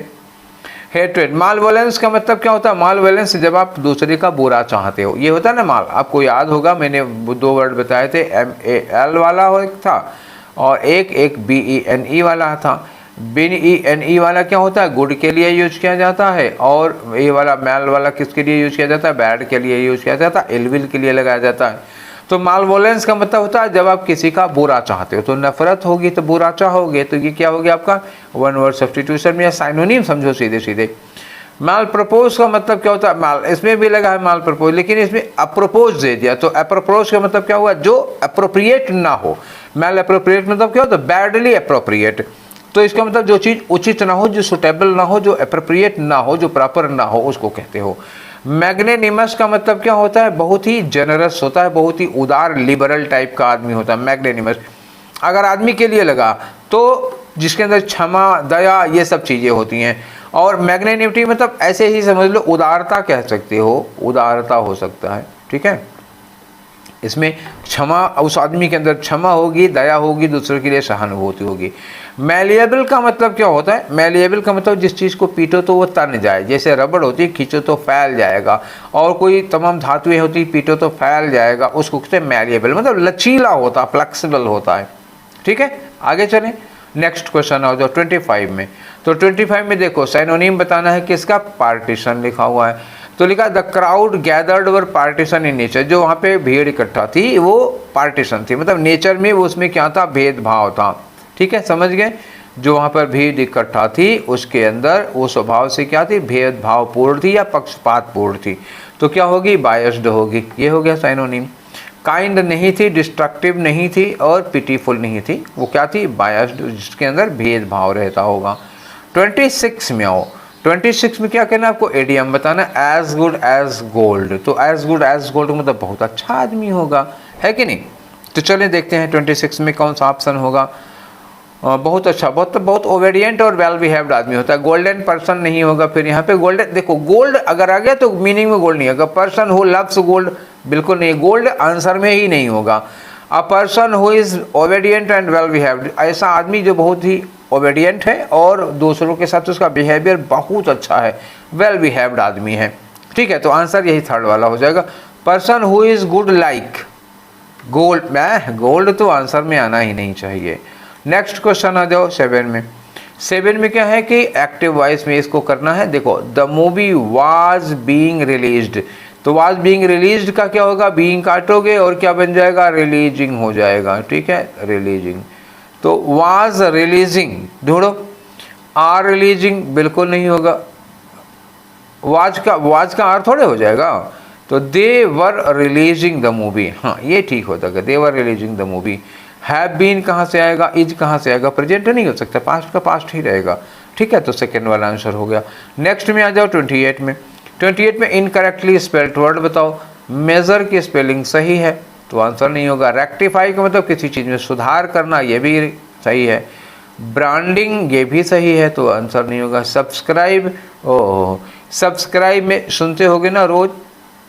हेट्रेड। मालवोलेंस का मतलब क्या होता है, मालवोलेंस जब आप दूसरे का बुरा चाहते हो, ये होता है ना माल। आपको याद होगा मैंने 2 वर्ड बताए थे, MAL वाला एक था और एक BENE वाला था। BENE वाला क्या होता है, गुड के लिए यूज किया जाता है, और ये वाला मैल वाला किसके लिए यूज किया जाता है, बैड के लिए यूज किया जाता है, इलविल के लिए लगाया जाता है। तो मालवोलेंस का मतलब होता है जब आप किसी का बुरा चाहते हो, तो नफरत होगी तो बुरा चाहोगे, तो ये क्या हो गया आपका वन वर्ड सब्स्टिट्यूशन में, या साइनोनिम समझो सीधे सीधे। माल प्रपोज का मतलब क्या होता है, माल इसमें भी लगा है माल प्रपोज, लेकिन इसमें अप्रोपोज दे दिया, तो अप्रोपोज का मतलब क्या हुआ, जो अप्रोप्रिएट ना हो। माल अप्रोप्रिएट मतलब क्या होता है, बैडली अप्रोप्रिएट। तो इसका मतलब जो चीज़ उचित ना हो, जो सुटेबल ना हो, जो अप्रोप्रिएट ना हो, जो प्रॉपर ना हो, उसको कहते हो। मैग्नेनिमस का मतलब क्या होता है, बहुत ही जेनरस होता है, बहुत ही उदार लिबरल टाइप का आदमी होता है मैग्नेनिमस। अगर आदमी के लिए लगा तो जिसके अंदर क्षमा, दया, ये सब चीज़ें होती हैं। और मैग्नेनिमिटी मतलब ऐसे ही समझ लो उदारता कह सकते हो, उदारता हो सकता है, ठीक है। इसमें क्षमा, उस आदमी के अंदर क्षमा होगी, दया होगी, दूसरों के लिए सहानुभूति होगी। मैलिएबल का मतलब क्या होता है, मैलिएबल का मतलब जिस चीज़ को पीटो तो वो तन जाए, जैसे रबड़ होती है खींचो तो फैल जाएगा, और कोई तमाम धातुएं होती पीटो तो फैल जाएगा, उसको कहते हैं मैलिएबल, मतलब लचीला होता, फ्लेक्सिबल होता है, ठीक है। आगे चलें, नेक्स्ट क्वेश्चन आ जाओ 25 में। तो 25 में देखो साइनोनिम बताना है किसका, पार्टीशन लिखा हुआ है। तो लिखा the crowd gathered were partition in nature, जो वहाँ पे भीड़ इकट्ठा थी वो पार्टीशन थी, मतलब नेचर में वो उसमें क्या था, भेदभाव था, ठीक है, समझ गए। जो वहाँ पर भीड़ इकट्ठा थी उसके अंदर वो स्वभाव से क्या थी, भेदभावपूर्ण थी या पक्षपातपूर्ण थी, तो क्या होगी, बायस्ड होगी। ये हो गया साइनोनिम। काइंड नहीं थी, डिस्ट्रक्टिव नहीं थी, और पिटीफुल नहीं थी, वो क्या थी, बायस्ड, जिसके अंदर भेदभाव रहता होगा। 26 में आओ। 26 में क्या कहना है आपको, एडियम बताना, एज गुड एज गोल्ड। तो एज गुड एज गोल्ड मतलब बहुत अच्छा आदमी होगा, है कि नहीं। तो चलें देखते हैं 26 में कौन सा ऑप्शन होगा। बहुत अच्छा, बहुत ओबेडिएंट और वेल बिहेव्ड आदमी होता है। गोल्डन पर्सन नहीं होगा, फिर यहाँ पे गोल्डन, देखो गोल्ड अगर आ गया तो मीनिंग में गोल्ड नहीं होगा। पर्सन हु लव्स गोल्ड बिल्कुल नहीं, गोल्ड आंसर में ही नहीं होगा। A person who is obedient and well behaved, ऐसा आदमी जो बहुत ही ओबेडिएंट है और दूसरों के साथ उसका बिहेवियर बहुत अच्छा है, वेल बिहेव्ड आदमी है, ठीक है। तो आंसर यही थर्ड वाला हो जाएगा। Person who is good like gold, gold तो आंसर में आना ही नहीं चाहिए। नेक्स्ट क्वेश्चन आ जाओ 7 में। 7 में क्या है कि एक्टिव वॉइस में इसको करना है। देखो the movie was being released, तो वाज बीइंग रिलीज्ड का क्या होगा, बीइंग काटोगे और क्या बन जाएगा, रिलीजिंग हो जाएगा, ठीक है, रिलीजिंग। तो वाज रिलीजिंग ढूंढो, आर रिलीजिंग बिल्कुल नहीं होगा, वाज का आर थोड़े हो जाएगा। तो they were releasing the movie, हाँ ये ठीक होता है, they were releasing the movie. Have been कहाँ से आएगा, इज कहाँ से आएगा, प्रेजेंट नहीं हो सकता, पास्ट का पास्ट ही रहेगा, ठीक है। तो सेकेंड वाला आंसर हो गया। नेक्स्ट में आ जाओ 28 में। 28 में इनकरेक्टली स्पेल्ड वर्ड बताओ। मेजर की स्पेलिंग सही है तो आंसर नहीं होगा। रेक्टिफाई का मतलब किसी चीज़ में सुधार करना, ये भी सही है। ब्रांडिंग ये भी सही है तो आंसर नहीं होगा। सब्सक्राइब, ओह सब्सक्राइब में सुनते होगे ना रोज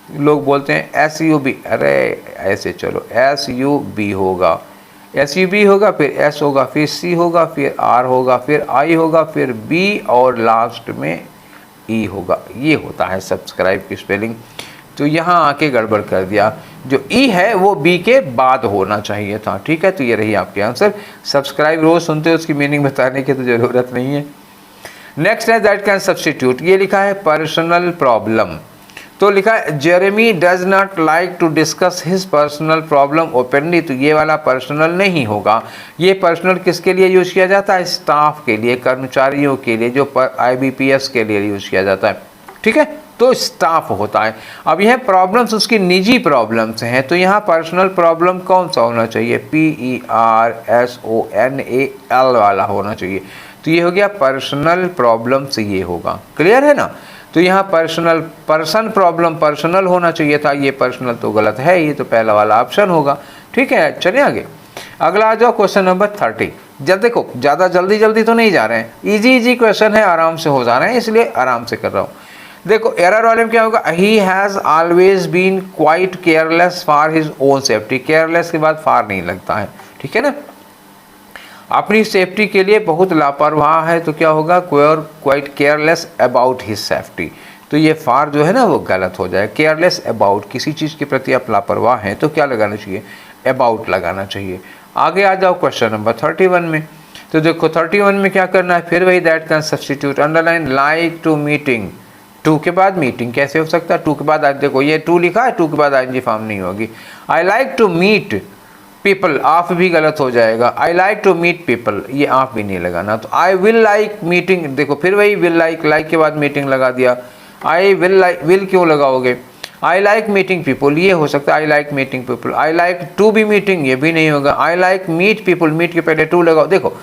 लोग बोलते हैं SUB, अरे ऐसे चलो SUB होगा, SUB होगा, फिर S होगा, फिर C होगा, फिर R होगा, फिर I होगा, फिर B और लास्ट में E होगा। ये होता है सब्सक्राइब की स्पेलिंग। तो यहाँ आके गड़बड़ कर दिया, जो E है वो B के बाद होना चाहिए था, ठीक है। तो ये रही आपके आंसर। सब्सक्राइब रोज सुनते हो, उसकी मीनिंग बताने की तो ज़रूरत नहीं है। नेक्स्ट है दैट कैन सब्स्टिट्यूट, ये लिखा है पर्सनल प्रॉब्लम। तो लिखा है Jeremy does not like to discuss his personal problem openly, तो ये वाला पर्सनल नहीं होगा। ये पर्सनल किसके लिए यूज़ किया जाता है, स्टाफ के लिए, कर्मचारियों के लिए, जो IBPS के लिए यूज़ किया जाता है, ठीक है। तो स्टाफ होता है। अब यह प्रॉब्लम्स उसकी निजी प्रॉब्लम्स हैं, तो यहाँ पर्सनल प्रॉब्लम कौन सा होना चाहिए, PERSONAL वाला होना चाहिए। तो ये हो गया पर्सनल प्रॉब्लम्स, ये होगा, क्लियर है ना। तो यहाँ पर्सन प्रॉब्लम पर्सनल होना चाहिए था, ये पर्सनल तो गलत है, ये तो पहला वाला ऑप्शन होगा, ठीक है। चलिए आगे, अगला आ जाओ क्वेश्चन नंबर 30। जब देखो ज़्यादा जल्दी तो नहीं जा रहे हैं, इजी क्वेश्चन है, आराम से हो जा रहे हैं, इसलिए आराम से कर रहा हूँ। देखो एरर वाले में क्या होगा, he has always been quite careless for his own safety. Careless के बाद फार नहीं लगता है, ठीक है ना। अपनी सेफ्टी के लिए बहुत लापरवाह है, तो क्या होगा, quite careless about his safety. तो ये फार जो है ना वो गलत हो जाए। केयरलेस अबाउट, किसी चीज़ के प्रति आप लापरवाह हैं तो क्या लगाना चाहिए, अबाउट लगाना चाहिए। आगे आ जाओ क्वेश्चन नंबर 31 में। तो देखो 31 में क्या करना है, फिर वही that can substitute, underline like to meeting, to के बाद मीटिंग कैसे हो सकता है? टू के बाद देखो ये टू लिखा है, टू के बाद आईएनजी फॉर्म नहीं होगी। I like to meet people, आप भी गलत हो जाएगा। I like to meet people, ये आप भी नहीं लगाना। तो आई विल लाइक मीटिंग, देखो फिर वही विल लाइक, लाइक के बाद मीटिंग लगा दिया। आई विल लाइक, विल क्यों लगाओगे? आई लाइक मीटिंग पीपल, ये हो सकता है I like meeting people. I like to be meeting, ये भी नहीं होगा। I like meet people, meet के पहले टू लगाओ। देखो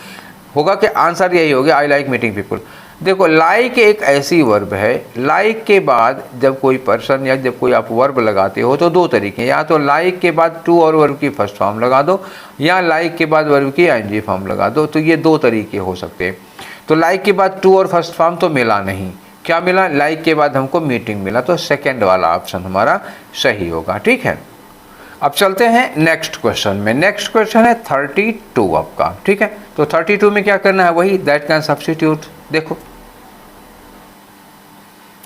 होगा कि आंसर यही हो गया, आई लाइक मीटिंग पीपल। देखो लाइक एक ऐसी वर्ब है, लाइक के बाद जब कोई पर्सन या जब कोई आप वर्ब लगाते हो तो दो तरीके, या तो लाइक के बाद टू और वर्ब की फर्स्ट फॉर्म लगा दो, या लाइक के बाद वर्ब की आईएनजी फॉर्म लगा दो। तो ये दो तरीके हो सकते हैं। तो लाइक के बाद टू और फर्स्ट फॉर्म तो मिला नहीं, क्या मिला? लाइक के बाद हमको मीटिंग मिला, तो सेकेंड वाला ऑप्शन हमारा सही होगा। ठीक है, अब चलते हैं नेक्स्ट क्वेश्चन में। नेक्स्ट क्वेश्चन है 32 आपका। ठीक है, तो 32 में क्या करना है? वही दैट कैन सब्स्टिट्यूट। देखो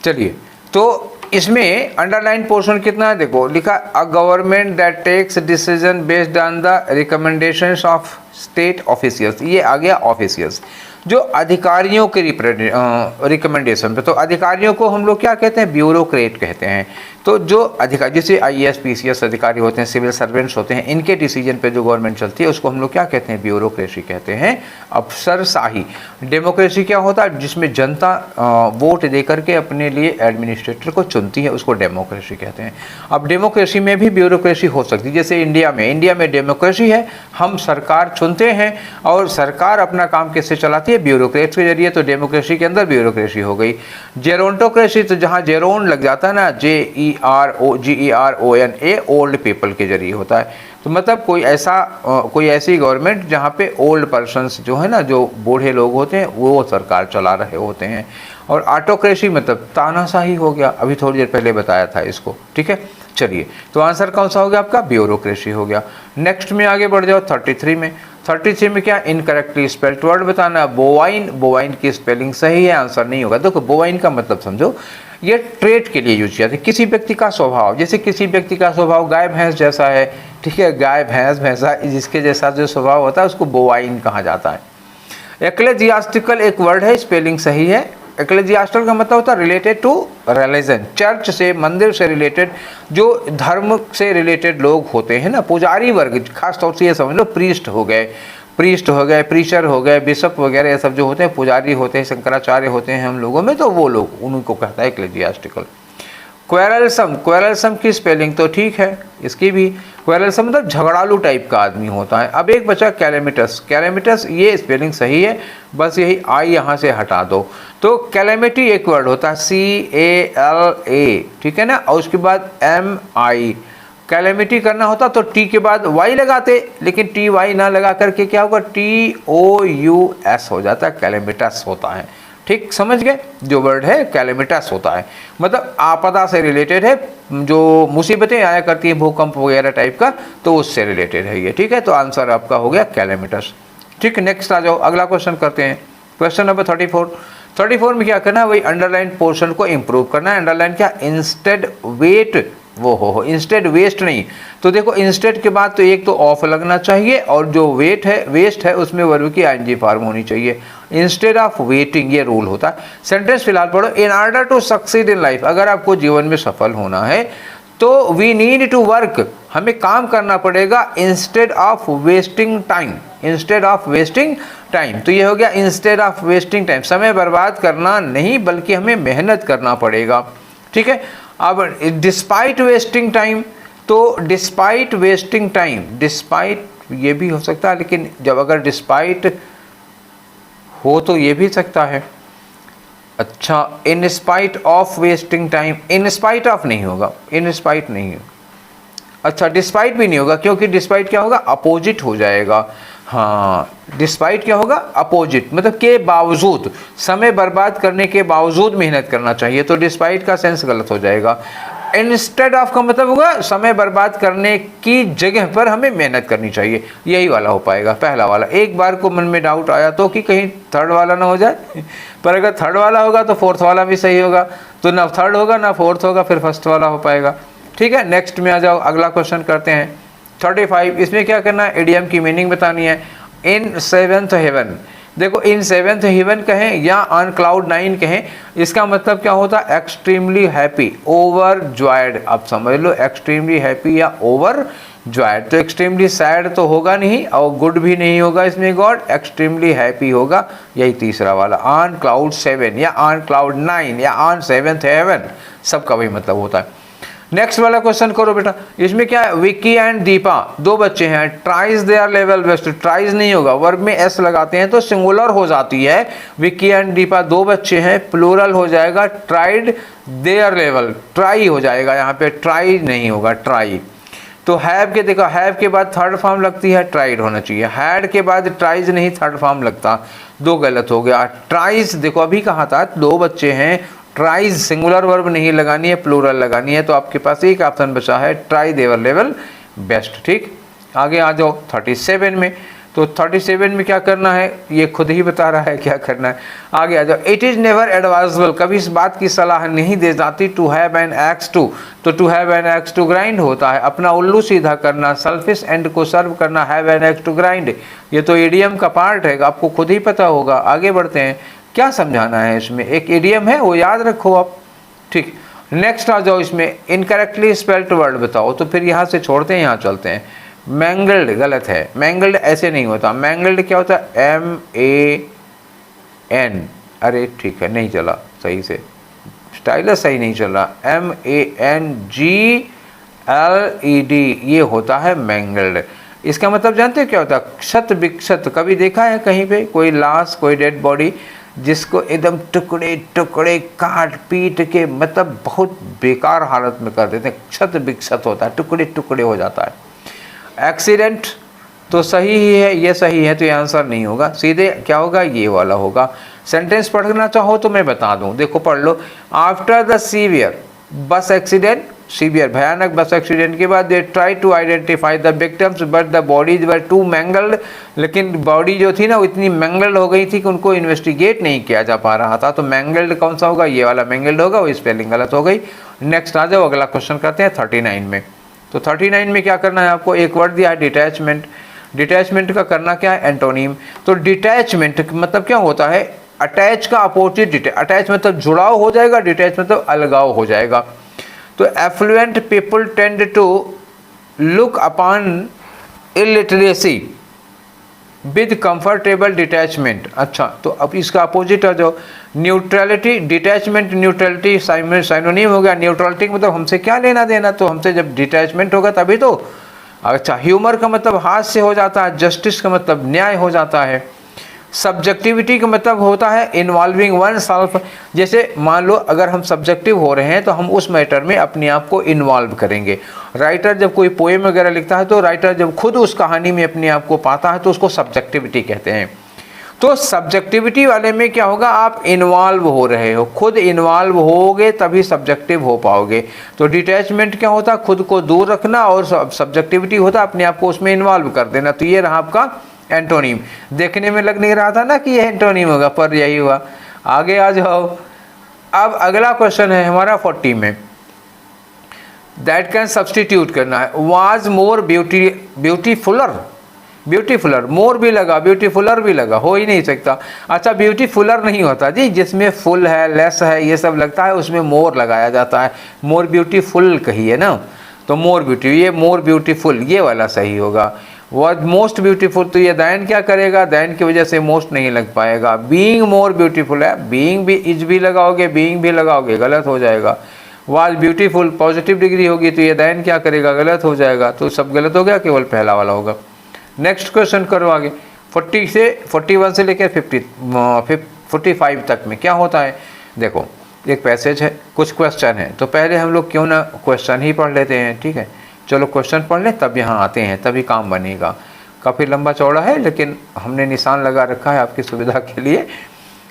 चलिए, तो इसमें अंडरलाइन पोर्शन कितना है? देखो लिखा a government that takes decision based on the recommendations of state officials. ये आ गया ऑफिशियल्स, जो अधिकारियों के रिकमेंडेशन पे। तो अधिकारियों को हम लोग क्या कहते हैं? ब्यूरोक्रेट कहते हैं। तो जो अधिकारी, जैसे आईएएस पीसीएस अधिकारी होते हैं, सिविल सर्वेंट्स होते हैं, इनके डिसीजन पे जो गवर्नमेंट चलती है उसको हम लोग क्या कहते हैं? ब्यूरोक्रेसी कहते हैं, अफसरशाही। डेमोक्रेसी क्या होता है? जिसमें जनता वोट दे करके अपने लिए एडमिनिस्ट्रेटर को चुनती है, उसको डेमोक्रेसी कहते हैं। अब डेमोक्रेसी में भी ब्यूरोक्रेसी हो सकती है, जैसे इंडिया में डेमोक्रेसी है, हम सरकार चुनते हैं और सरकार अपना काम कैसे चलाती है? ब्यूरोक्रेट्स के जरिए। तो डेमोक्रेसी के अंदर ब्यूरोक्रेसी हो गई। जेरोंटोक्रेसी, तो जहाँ जेरोन लग जाता है ना, GERONA, ओल्ड पीपल के जरिए होता है। तो मतलब कोई ऐसी गवर्नमेंट जहाँ पे ओल्ड पर्सन्स जो है ना, जो बूढ़े लोग होते हैं, वो सरकार चला रहे होते हैं। और ऑटोक्रेसी मतलब तानाशाही हो गया, अभी थोड़ी देर पहले बताया था इसको। ठीक है, चलिए, तो आंसर कौन सा हो गया आपका? ब्यूरोक्रेसी हो गया। नेक्स्ट में आगे बढ़ जाओ 33 में। 33 में क्या? इनकरेक्टली स्पेल्ड वर्ड बताना। बोवाइन, बोवाइन की स्पेलिंग सही है, आंसर नहीं होगा। देखो बोवाइन का मतलब समझो, ये ट्रेट के लिए यूज किया था, किसी व्यक्ति का स्वभाव। जैसे किसी व्यक्ति का स्वभाव गाय भैंस जैसा है, ठीक है, गाय भैंस भैंसा जिसके जैसा जो स्वभाव होता है उसको बोवाइन कहा जाता है। एक्लेजियास्टिकल एक वर्ड है, स्पेलिंग सही है। एक्लेजियास्टिकल का मतलब होता है रिलेटेड टू रिलीजन, चर्च से, मंदिर से रिलेटेड, जो धर्म से रिलेटेड लोग होते हैं ना, पुजारी वर्ग, खास तौर से ये समझ लो, प्रीस्ट हो गए, प्रीचर हो गए, बिशप वगैरह, ये सब जो होते हैं, पुजारी होते हैं, शंकराचार्य होते हैं हम लोगों में, तो वो लोग, उनको कहता है एक्लेजियास्टिकल। क्वेरलसम की स्पेलिंग तो ठीक है इसकी भी। क्वेरलसम मतलब झगड़ालू टाइप का आदमी होता है। अब एक बचा कैलेमिटस, ये स्पेलिंग सही है, बस यही आई यहाँ से हटा दो। तो कैलेमिटी एक वर्ड होता है, CALA, ठीक है ना, और उसके बाद MI। कैलेमिटी करना होता तो टी के बाद वाई लगाते, लेकिन TY ना लगा करके क्या होगा? TOUS हो जाता है, कैलेमिटस होता है। ठीक, समझ गए? जो वर्ड है कैलेमिटस होता है, मतलब आपदा से रिलेटेड है, जो मुसीबतें आया करती हैं, भूकंप वगैरह टाइप का, तो उससे रिलेटेड है ये। ठीक है, तो आंसर आपका हो गया कैलेमिटस। ठीक, नेक्स्ट आ जाओ, अगला क्वेश्चन करते हैं। क्वेश्चन नंबर 34 में क्या करना है? वही अंडरलाइन पोर्शन को इंप्रूव करना है। अंडरलाइन क्या? इंस्टेड वेट, वो हो इंस्टेड वेस्ट नहीं। तो देखो इंस्टेड के बाद तो एक तो ऑफ लगना चाहिए, और जो वेस्ट है उसमें वर्ब की आईएनजी फॉर्म होनी चाहिए। इंस्टेड ऑफ वेटिंग, ये रूल होता है। सेंटेंस फिलहाल पढ़ो। In order to succeed in life, अगर आपको जीवन में सफल होना है तो वी नीड टू वर्क, हमें काम करना पड़ेगा, instead of wasting time, instead of wasting time. तो ये हो गया इंस्टेड ऑफ वेस्टिंग टाइम, समय बर्बाद करना नहीं बल्कि हमें मेहनत करना पड़ेगा। ठीक है, अब डिस्पाइट वेस्टिंग टाइम, तो डिस्पाइट वेस्टिंग टाइम, डिस्पाइट ये भी हो सकता है, लेकिन जब अगर डिस्पाइट हो तो ये भी सकता है। अच्छा, in spite of wasting time, in spite of नहीं होगा, इन स्पाइट नहीं है। अच्छा, डिस्पाइट भी नहीं होगा, क्योंकि डिस्पाइट क्या होगा? अपोजिट हो जाएगा। हाँ, डिस्पाइट क्या होगा? अपोजिट, मतलब के बावजूद, समय बर्बाद करने के बावजूद मेहनत करना चाहिए, तो डिस्पाइट का सेंस गलत हो जाएगा। इंस्टेड ऑफ का मतलब होगा समय बर्बाद करने की जगह पर हमें मेहनत करनी चाहिए, यही वाला हो पाएगा, पहला वाला। एक बार को मन में डाउट आया तो कि कहीं थर्ड वाला ना हो जाए, पर अगर थर्ड वाला होगा तो फोर्थ वाला भी सही होगा, तो ना थर्ड होगा ना फोर्थ होगा, फिर फर्स्ट वाला हो पाएगा। ठीक है, नेक्स्ट में आ जाओ, अगला क्वेश्चन करते हैं 35। इसमें क्या करना है? इडियम की मीनिंग बतानी है। इन सेवेंथ हेवन, देखो इन सेवेंथ हेवन कहें या ऑन क्लाउड 9 कहें, इसका मतलब क्या होता है? Extremely happy, over joyed. आप समझ लो एक्सट्रीमली हैप्पी या ओवर जॉयड। तो एक्सट्रीमली सैड तो होगा नहीं और गुड भी नहीं होगा इसमें गॉड, एक्सट्रीमली हैप्पी होगा, यही तीसरा वाला ऑन क्लाउड 7 या ऑन क्लाउड 9 या ऑन सेवेंथ हेवन, सबका वही मतलब होता है। नेक्स्ट वाला क्वेश्चन करो बेटा, इसमें क्या है? विक्की एंड दीपा दो बच्चे हैं, tries their level best. Tries नहीं होगा, वर्ब में एस लगाते हैं तो सिंगुलर हो जाती है। विक्की एंड दीपा दो बच्चे हैं, प्लूरल हो जाएगा ट्राइड देयर लेवल, ट्राई हो जाएगा यहाँ पे, ट्राई नहीं होगा, ट्राई। तो हैव के देखो, हैव के बाद थर्ड फॉर्म लगती है, ट्राइड होना चाहिए। हैड के बाद ट्राइज नहीं, थर्ड फॉर्म लगता, दो गलत हो गया। ट्राइज देखो अभी कहा था, दो बच्चे हैं, ट्राइज सिंगुलर वर्ब नहीं लगानी है, प्लूरल लगानी है, तो आपके पास एक ऑप्शन बचा है, ट्राई देवर लेवल बेस्ट। ठीक, आगे आ जाओ 37 में। तो 37 में क्या करना है, ये खुद ही बता रहा है क्या करना है। आगे आ जाओ, इट इज़ नेवर एडवाइजेबल, कभी इस बात की सलाह नहीं दी जाती, to have an axe to. तो to have an axe to grind होता है, अपना उल्लू सीधा करना, सेल्फिश एंड को सर्व करना, have an axe to grind, ये तो इडियम का पार्ट है, आपको खुद ही पता होगा। आगे बढ़ते हैं, क्या समझाना है इसमें, एक इडियम है वो याद रखो आप। ठीक, नेक्स्ट आ जाओ, इसमें इनकरेक्टली स्पेल्ड वर्ड बताओ, तो फिर यहाँ से छोड़ते हैं, यहाँ चलते हैं। मैंगल्ड गलत है, मैंगल्ड ऐसे नहीं होता, मैंगल्ड क्या होता है? MAN, अरे ठीक है नहीं चला सही से, स्टाइलस सही नहीं चल रहा, MANGLED ये होता है मैंगल्ड। इसका मतलब जानते हो क्या होता है? क्षत विक्षत, कभी देखा है कहीं पे कोई लाश, कोई डेड बॉडी जिसको एकदम टुकड़े टुकड़े काट पीट के मतलब बहुत बेकार हालत में कर देते हैं, क्षत विक्षत होता है, टुकड़े टुकड़े हो जाता है। एक्सीडेंट तो सही ही है, ये सही है तो ये आंसर नहीं होगा, सीधे क्या होगा? ये वाला होगा। सेंटेंस पढ़ना चाहो तो मैं बता दूं, देखो पढ़ लो। After the severe bus accident, severe भयानक बस एक्सीडेंट के बाद they try to identify the victims but the bodies were too mangled, लेकिन बॉडी जो थी ना वो इतनी मैंगल्ड हो गई थी कि उनको इन्वेस्टिगेट नहीं किया जा पा रहा था। तो मैंगल्ड कौन सा होगा? ये वाला मैंगल्ड होगा, वो स्पेलिंग गलत हो गई। नेक्स्ट आ जाओ, अगला क्वेश्चन करते हैं 39 में। तो 39 में क्या करना है आपको? एक वर्ड दिया है डिटैचमेंट, डिटैचमेंट का करना क्या है? एंटोनिम। तो डिटैचमेंट मतलब क्या होता है? अटैच का अपोजिट, अटैच मतलब जुड़ाव हो जाएगा, डिटैच मतलब अलगाव हो जाएगा। तो affluent people tend to look upon illiteracy with comfortable detachment. अच्छा, तो अब इसका अपोजिट आ जाओ, न्यूट्रलिटी। डिटैचमेंट न्यूट्रलिटी साइनोनिम हो गया। न्यूट्रलिटी मतलब हमसे क्या लेना देना, तो हमसे जब डिटैचमेंट होगा तभी तो। अच्छा, ह्यूमर का मतलब हास्य हो जाता है, जस्टिस का मतलब न्याय हो जाता है। सब्जेक्टिविटी का मतलब होता है इन्वॉल्विंग वन सेल्फ। जैसे मान लो अगर हम सब्जेक्टिव हो रहे हैं तो हम उस मैटर में अपने आप को इन्वॉल्व करेंगे। राइटर जब कोई पोएम वगैरह लिखता है तो राइटर जब खुद उस कहानी में अपने आप को पाता है तो उसको सब्जेक्टिविटी कहते हैं। तो सब्जेक्टिविटी वाले में क्या होगा? आप इन्वॉल्व हो रहे हो, खुद इन्वॉल्व होगे तभी सब्जेक्टिव हो पाओगे। तो डिटैचमेंट क्या होता है? खुद को दूर रखना, और सब्जेक्टिविटी होता है अपने आप को उसमें इन्वॉल्व कर देना। तो ये रहा आपका एंटोनिम। देखने में लग नहीं रहा था ना कि ये एंटोनिम होगा, पर यही हुआ। आगे आ जाओ, अब अगला क्वेश्चन है हमारा 40 में। दैट कैन सब्सटीट्यूट करना है। वाज मोर ब्यूटीफुलर, ब्यूटीफुलर मोर भी लगा, ब्यूटीफुलर भी लगा, हो ही नहीं सकता। अच्छा, ब्यूटीफुलर नहीं होता जी, जिसमें फुल है, लेस है, ये सब लगता है उसमें मोर लगाया जाता है। मोर ब्यूटीफुल कहिए ना, तो मोर ब्यूटी, ये मोर ब्यूटीफुल ये वाला सही होगा। वॉज मोस्ट ब्यूटीफुल, तो ये दैन क्या करेगा? दैन की वजह से मोस्ट नहीं लग पाएगा। बीइंग मोर ब्यूटीफुल है, बीइंग भी इज भी लगाओगे, बीइंग भी लगाओगे, गलत हो जाएगा। वाज ब्यूटीफुल पॉजिटिव डिग्री होगी तो ये दैन क्या करेगा? गलत हो जाएगा। तो सब गलत हो गया, केवल पहला वाला होगा। नेक्स्ट क्वेश्चन करो आगे। 41 से लेकर 45 तक में क्या होता है? देखो एक पैसेज है, कुछ क्वेश्चन है, तो पहले हम लोग क्यों ना क्वेश्चन ही पढ़ लेते हैं। ठीक है, चलो क्वेश्चन पढ़ लें, तब यहाँ आते हैं, तभी काम बनेगा। काफ़ी लंबा चौड़ा है लेकिन हमने निशान लगा रखा है आपकी सुविधा के लिए।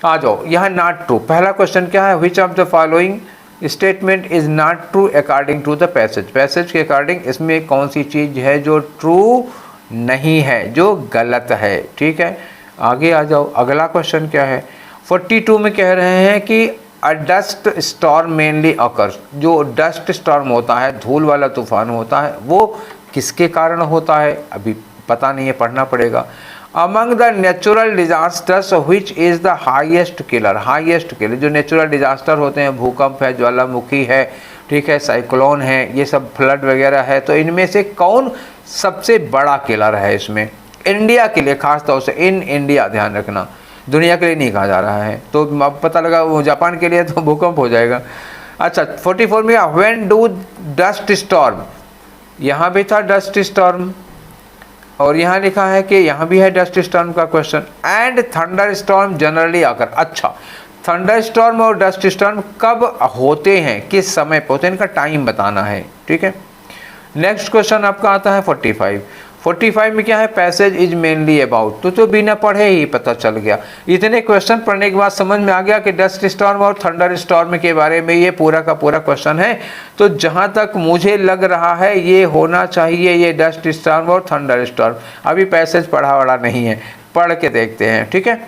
आ जाओ, यहाँ नॉट ट्रू। पहला क्वेश्चन क्या है? Which of the following statement is not true according to the passage. Passage के अकॉर्डिंग इसमें कौन सी चीज़ है जो ट्रू नहीं है, जो गलत है। ठीक है, आगे आ जाओ, अगला क्वेश्चन क्या है? 42 में कह रहे हैं कि अ डस्ट स्टॉर्म मेनली अकर्स। जो डस्ट स्टॉर्म होता है, धूल वाला तूफान होता है, वो किसके कारण होता है? अभी पता नहीं है, पढ़ना पड़ेगा। Among the natural disasters which is the highest killer, highest killer जो नेचुरल डिजास्टर होते हैं, भूकंप है, ज्वालामुखी है, ठीक है, साइक्लोन है, ये सब फ्लड वगैरह है, तो इनमें से कौन सबसे बड़ा किलर है इसमें? इंडिया के लिए खास तौर से, इन इंडिया ध्यान रखना, दुनिया के लिए नहीं कहा जा रहा है। तो अब पता लगा वो जापान के लिए तो भूकंप हो जाएगा। अच्छा 44 में व्हेन डू डस्ट स्टॉर्म, यहाँ भी था डस्ट स्टॉर्म और यहाँ लिखा है कि यहाँ भी है डस्ट स्टॉर्म का question, and thunder storm generally आकर। अच्छा थंडर स्टॉर्म और डस्ट स्टॉर्म कब होते हैं, किस समय पे होते हैं, इनका टाइम बताना है, ठीक है। नेक्स्ट क्वेश्चन आपका आता है 45 में क्या है, पैसेज इज मेनली अबाउट, तो बिना पढ़े ही पता चल गया। इतने क्वेश्चन पढ़ने के बाद समझ में आ गया कि डस्ट स्टॉर्म और थंडर स्टॉर्म के बारे में ये पूरा का पूरा क्वेश्चन है। तो जहाँ तक मुझे लग रहा है ये होना चाहिए, ये डस्ट स्टॉर्म और थंडर स्टॉर्म। अभी पैसेज पढ़ा वढ़ा नहीं है, पढ़ के देखते हैं, ठीक है।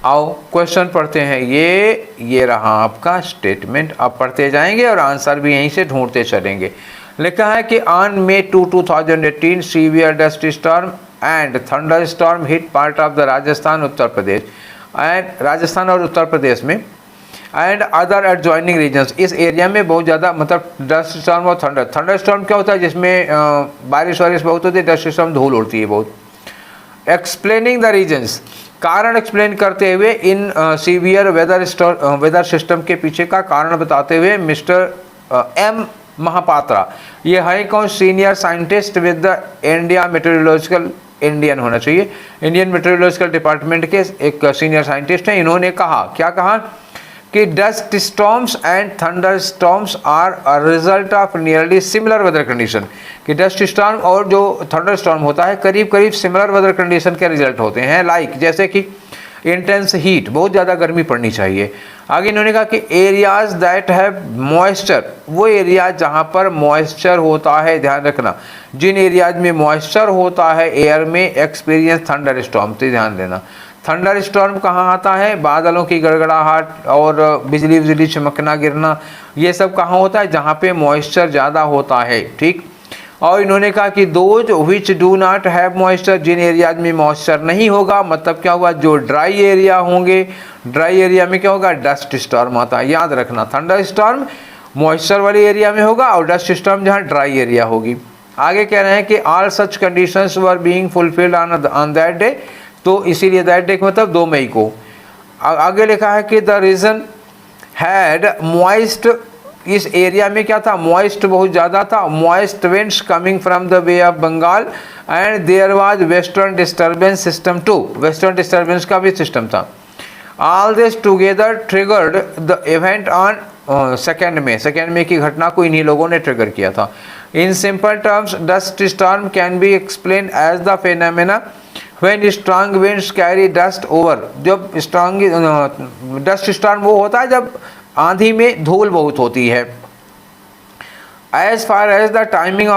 आओ क्वेश्चन पढ़ते हैं। ये रहा आपका स्टेटमेंट, अब पढ़ते जाएंगे और आंसर भी यहीं से ढूंढते चलेंगे। लिखा है कि on May 2, 2018 severe dust storm and thunder storm hit part of the Rajasthan Uttar Pradesh and Rajasthan और उत्तर प्रदेश में एंड अदर एडजॉइनिंग रीजन्स। इस एरिया में बहुत ज़्यादा मतलब डस्ट स्टॉर्म और थंडर स्टॉर्म क्या होता है, जिसमें बारिश वारिश बहुत होती है, डस्ट स्टॉर्म धूल उड़ती है बहुत। एक्सप्लेनिंग द रीजन्स, कारण एक्सप्लेन करते हुए इन सीवियर वेदर सिस्टम के पीछे का कारण बताते हुए मिस्टर एम महापात्रा, ये है कौन, senior scientist with the India meteorological, Indian होना चाहिए, इंडियन मेट्रोलॉजिकल डिपार्टमेंट के एक सीनियर साइंटिस्ट हैं। इन्होंने कहा, क्या कहा कि dust storms and thunder storms are a result of nearly similar weather condition, कि डस्ट स्टॉर्म और जो थंडर स्टॉर्म होता है करीब करीब सिमिलर वेदर कंडीशन के रिजल्ट होते हैं, लाइक जैसे कि इंटेंस हीट, बहुत ज़्यादा गर्मी पड़नी चाहिए। आगे इन्होंने कहा कि एरियाज दैट हैव मॉइस्चर, वो एरिया जहाँ पर मॉइस्चर होता है, ध्यान रखना, जिन एरियाज में मॉइस्चर होता है एयर में, एक्सपीरियंस थंडर स्टॉर्म, तो ध्यान देना। थंडर स्टॉर्म कहाँ आता है, बादलों की गड़गड़ाहट और बिजली बिजली चमकना गिरना, ये सब कहाँ होता है, जहाँ पे मॉइस्चर ज़्यादा होता है, ठीक। और इन्होंने कहा कि those which do not have moisture, जिन एरियाज में मॉइस्चर नहीं होगा, मतलब क्या हुआ, जो ड्राई एरिया होंगे, ड्राई एरिया में क्या होगा, डस्ट स्टॉर्म आता है, याद रखना। थंडर स्टॉर्म मॉइस्चर वाले एरिया में होगा और डस्ट स्टॉर्म जहाँ ड्राई एरिया होगी। आगे कह रहे हैं कि all such conditions were being fulfilled on that day, तो इसीलिए दैट डे मतलब 2 मई को। आगे लिखा है कि द रीजन हैड मॉइस्ट, इस एरिया में क्या था, मॉइस्ट बहुत ज़्यादा था, moist winds coming from the bay of Bengal and there was western disturbance system too, western disturbance का भी सिस्टम था। All this together triggered the event on 2 मई की घटना को इन्हीं लोगों ने ट्रिगर किया था। In simple terms dust storm can be explain as the phenomena when strong winds carry dust over, जब स्ट्रांग डस्ट स्टॉर्म वो होता है जब आंधी में धूल बहुत होती है। As far as the timing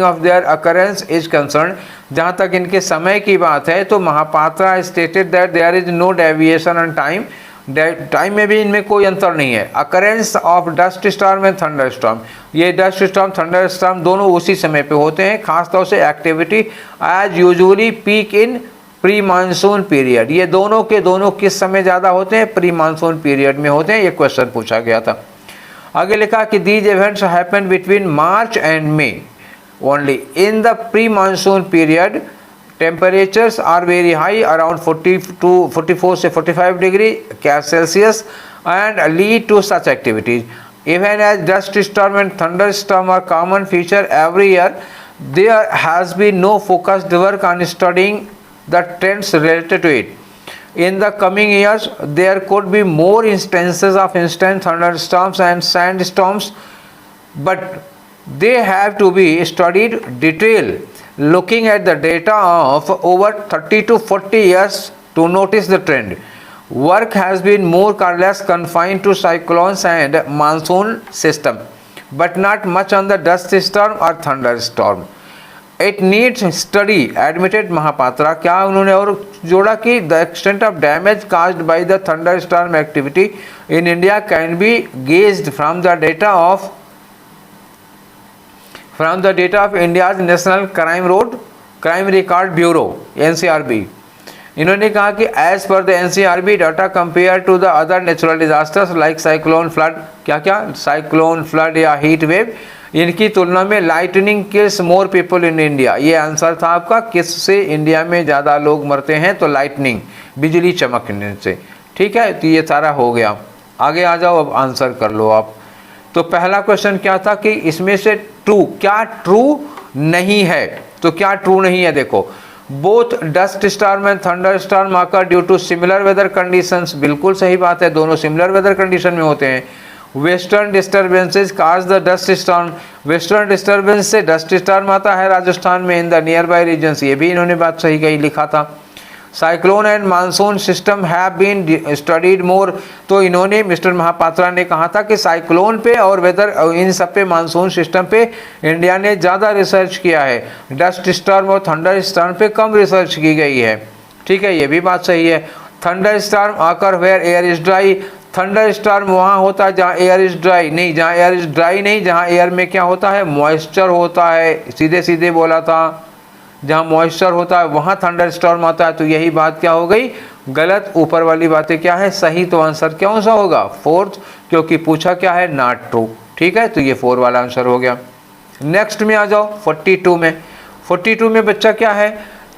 of their occurrence is concern, जहाँ तक इनके समय की बात है तो Mahapatra stated that there is no deviation on time, time में भी इनमें कोई अंतर नहीं है। Occurrence of dust storm and thunder storm, ये डस्ट स्टॉर्म थंडर स्टॉर्म दोनों उसी समय पे होते हैं, खासतौर से activity as usually peak in pre monsoon period, ये दोनों के दोनों किस समय ज़्यादा होते हैं, प्री मानसून पीरियड में होते हैं, ये क्वेश्चन पूछा गया था। आगे लिखा कि these events happen between March and May only in the pre monsoon period, temperatures are very high around 44 से 45 degree Celsius and lead to such activities even as dust storm and thunder storm are common feature every year, there has been no focused work on studying the trends related to it. In the coming years, there could be more instances of instant thunderstorms and sandstorms, but they have to be studied detail, looking at the data of over 30 to 40 years to notice the trend. Work has been more or less confined to cyclones and monsoon system, but not much on the dust storm or thunderstorm. It needs study, admitted Mahapatra. क्या उन्होंने और जोड़ा कि the extent of damage caused by the thunderstorm activity in India can be gauged from the data of from the data of India's national crime record bureau NCRB। इन्होंने कहा कि as पर the NCRB data compare to the other natural disasters like cyclone flood, क्या cyclone flood या heat wave, इनकी तुलना में lightning kills more people in India. ये आंसर था आपका, किससे इंडिया में ज़्यादा लोग मरते हैं, तो लाइटनिंग, बिजली चमकने से। ठीक है, तो ये सारा हो गया। आगे आ जाओ, अब आंसर कर लो आप। तो पहला क्वेश्चन क्या था कि इसमें से ट्रू क्या ट्रू नहीं है, तो क्या ट्रू नहीं है, देखो both dust storm and thunder storm occur due to similar weather conditions, बिल्कुल सही बात है, दोनों सिमिलर वेदर कंडीशन में होते हैं। Western disturbances cause the dust storm, western disturbance से डस्ट स्टॉर्म आता है राजस्थान में in the nearby regions, ये भी इन्होंने बात सही कही, लिखा था। Cyclone and monsoon system have been studied more, तो इन्होंने मिस्टर महापात्रा ने कहा था कि साइक्लोन पे और वेदर इन सब पे, मानसून सिस्टम पे इंडिया ने ज़्यादा रिसर्च किया है, डस्ट स्टॉर्म और थंडर स्टॉर्म पे कम रिसर्च की गई है। ठीक है, ये भी बात सही है। Thunder storm occur where air is dry, thunder storm वहाँ होता है जहाँ एयर इज ड्राई नहीं, जहाँ एयर इज ड्राई नहीं, जहाँ एयर में क्या होता है, मॉइस्चर होता है, सीधे सीधे बोला था, जहाँ मॉइस्चर होता है वहाँ थंडर स्टॉर्म आता है। तो यही बात क्या हो गई, गलत, ऊपर वाली बातें क्या है, सही। तो आंसर कौन सा होगा, फोर्थ, क्योंकि पूछा क्या है, नॉट ट्रू। ठीक है, तो ये 4 वाला आंसर हो गया। नेक्स्ट में आ जाओ 42 में। 42 में बच्चा क्या है,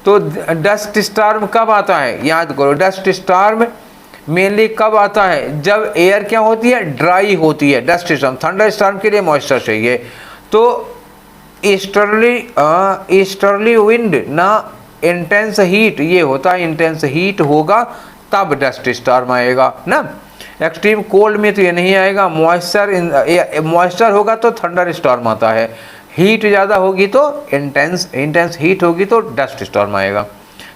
तो डस्ट स्टॉर्म कब आता है, याद करो, डस्ट स्टॉर्म मेनली कब आता है, जब एयर क्या होती है, ड्राई होती है। डस्ट स्टॉर्म, थंडर स्टॉर्म के लिए मॉइस्चर चाहिए, तो ईस्टर्ली विंड ना इंटेंस हीट, ये होता है इंटेंस हीट होगा तब डस्ट स्टॉर्म आएगा ना। एक्सट्रीम कोल्ड में तो ये नहीं आएगा, मॉइस्चर होगा तो थंडर स्टॉर्म आता है, हीट ज़्यादा होगी तो इंटेंस हीट होगी तो डस्ट स्टॉर्म आएगा।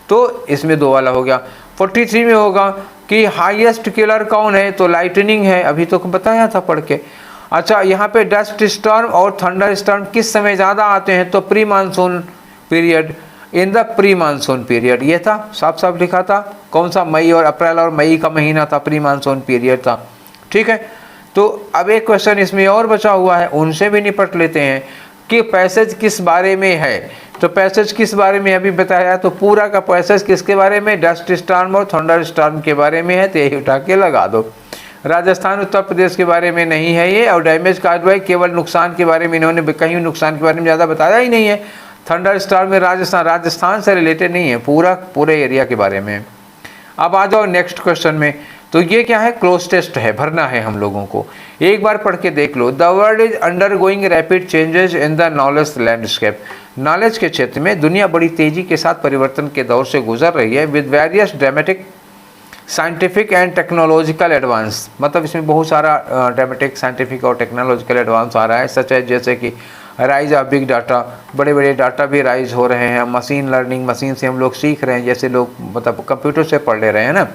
तो इसमें 2 वाला हो गया। 43 में होगा कि हाईएस्ट किलर कौन है, तो लाइटनिंग है, अभी तो बताया था पढ़ के। अच्छा, यहाँ पे डस्ट स्टॉर्म और थंडर स्टॉर्म किस समय ज़्यादा आते हैं, तो pre monsoon period, in the pre monsoon period, ये था, साफ साफ लिखा था। कौन सा, मई और अप्रैल और मई का महीना था, प्री मानसून पीरियड था। ठीक है, तो अब एक क्वेश्चन इसमें और बचा हुआ है, उनसे भी निपट लेते हैं कि पैसेज किस बारे में है। तो पैसेज किस बारे में अभी बताया, तो पूरा का पैसेज किसके बारे में, डस्ट स्टॉर्म और थंडर स्टॉर्म के बारे में है, तो यही उठा के लगा दो। राजस्थान उत्तर प्रदेश के बारे में नहीं है ये, और डैमेज कार्रवाई केवल नुकसान के बारे में, इन्होंने कहीं नुकसान के बारे में ज़्यादा बताया ही नहीं है। थंडर स्टॉर्म में राजस्थान से रिलेटेड नहीं है, पूरे एरिया के बारे में। अब आ जाओ नेक्स्ट क्वेश्चन में। तो ये क्या है, क्लोज टेस्ट है, भरना है हम लोगों को, एक बार पढ़ के देख लो। The world is undergoing rapid changes in the knowledge landscape, knowledge के क्षेत्र में दुनिया बड़ी तेजी के साथ परिवर्तन के दौर से गुजर रही है। With various dramatic scientific and technological advance, मतलब इसमें बहुत सारा ड्रामेटिक साइंटिफिक और टेक्नोलॉजिकल एडवांस आ रहा है, सच है जैसे कि राइज ऑफ बिग डाटा, बड़े बड़े डाटा भी राइज हो रहे हैं, मशीन लर्निंग, मशीन से हम लोग सीख रहे हैं, जैसे लोग मतलब कंप्यूटर से पढ़ ले रहे हैं ना,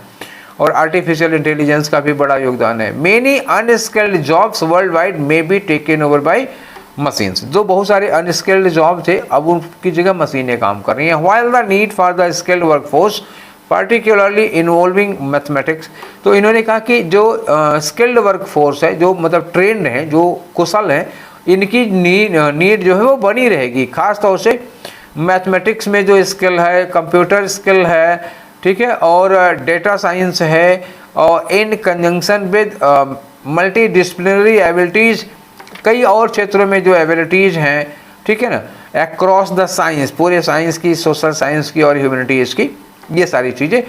और आर्टिफिशियल इंटेलिजेंस का भी बड़ा योगदान है। Many unskilled jobs world wide may be taken over by machines, जो बहुत सारे अनस्किल्ड जॉब थे अब उनकी जगह मशीनें काम कर रही हैं। While the need for the skilled workforce particularly involving mathematics, तो इन्होंने कहा कि जो स्किल्ड वर्कफोर्स है, जो मतलब ट्रेंड है, जो कुशल हैं, इनकी नीड जो है वो बनी रहेगी, खास तौर से मैथमेटिक्स में जो स्किल है, कंप्यूटर स्किल है, ठीक है, और डेटा साइंस है, और इन conjunction with multi disciplinary abilities, कई और क्षेत्रों में जो एबिलिटीज़ हैं, ठीक है ना, अक्रॉस द साइंस, पूरे साइंस की, सोशल साइंस की और ह्यूमैनिटीज़ की, ये सारी चीज़ें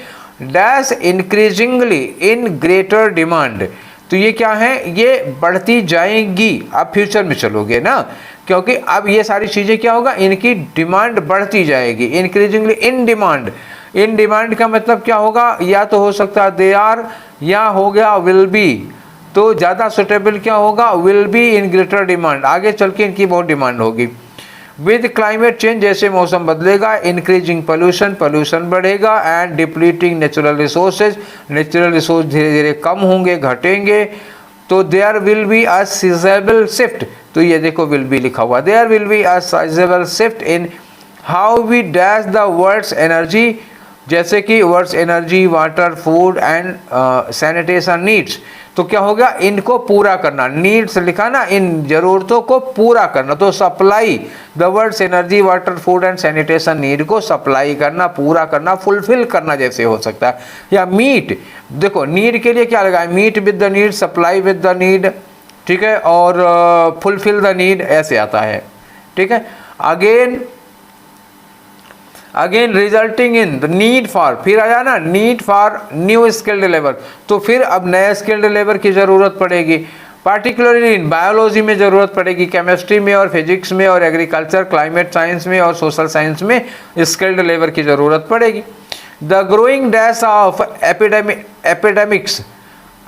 dash increasingly in greater demand, तो ये क्या है, ये बढ़ती जाएंगी। अब फ्यूचर में चलोगे ना, क्योंकि अब ये सारी चीज़ें क्या होगा, इनकी डिमांड बढ़ती जाएगी। Increasingly in demand, in demand का मतलब क्या होगा, या तो हो सकता है दे आर, या हो गया विल बी, तो ज़्यादा सुटेबल क्या होगा, will be in greater demand, आगे चल के इनकी बहुत डिमांड होगी। विद क्लाइमेट चेंज, जैसे मौसम बदलेगा, इंक्रीजिंग पोल्यूशन बढ़ेगा, and depleting natural resources, natural resource धीरे धीरे कम होंगे, घटेंगे, तो there will be a sizable shift, तो ये देखो विल बी लिखा हुआ, there will be a sizable shift in how we dash the world's energy जैसे कि world's energy, water, food and sanitation needs. तो क्या होगा, इनको पूरा करना, नीड्स लिखा ना, इन जरूरतों को पूरा करना। तो supply, the world's energy, water, food and sanitation need को सप्लाई करना, पूरा करना, फुलफिल करना जैसे हो सकता है। या मीट, देखो नीड के लिए क्या लगा है, meet with the need, supply with the need, ठीक है, और फुलफिल द नीड ऐसे आता है, ठीक है। Again resulting in the need for, फिर आया ना need for new skilled labour, तो फिर अब नए स्किल्ड लेबर की ज़रूरत पड़ेगी। पार्टिकुलरली इन बायोलॉजी में ज़रूरत पड़ेगी, केमिस्ट्री में और फिजिक्स में और एग्रीकल्चर, क्लाइमेट साइंस में और सोशल साइंस में स्किल्ड लेबर की ज़रूरत पड़ेगी। The growing dash of epidemics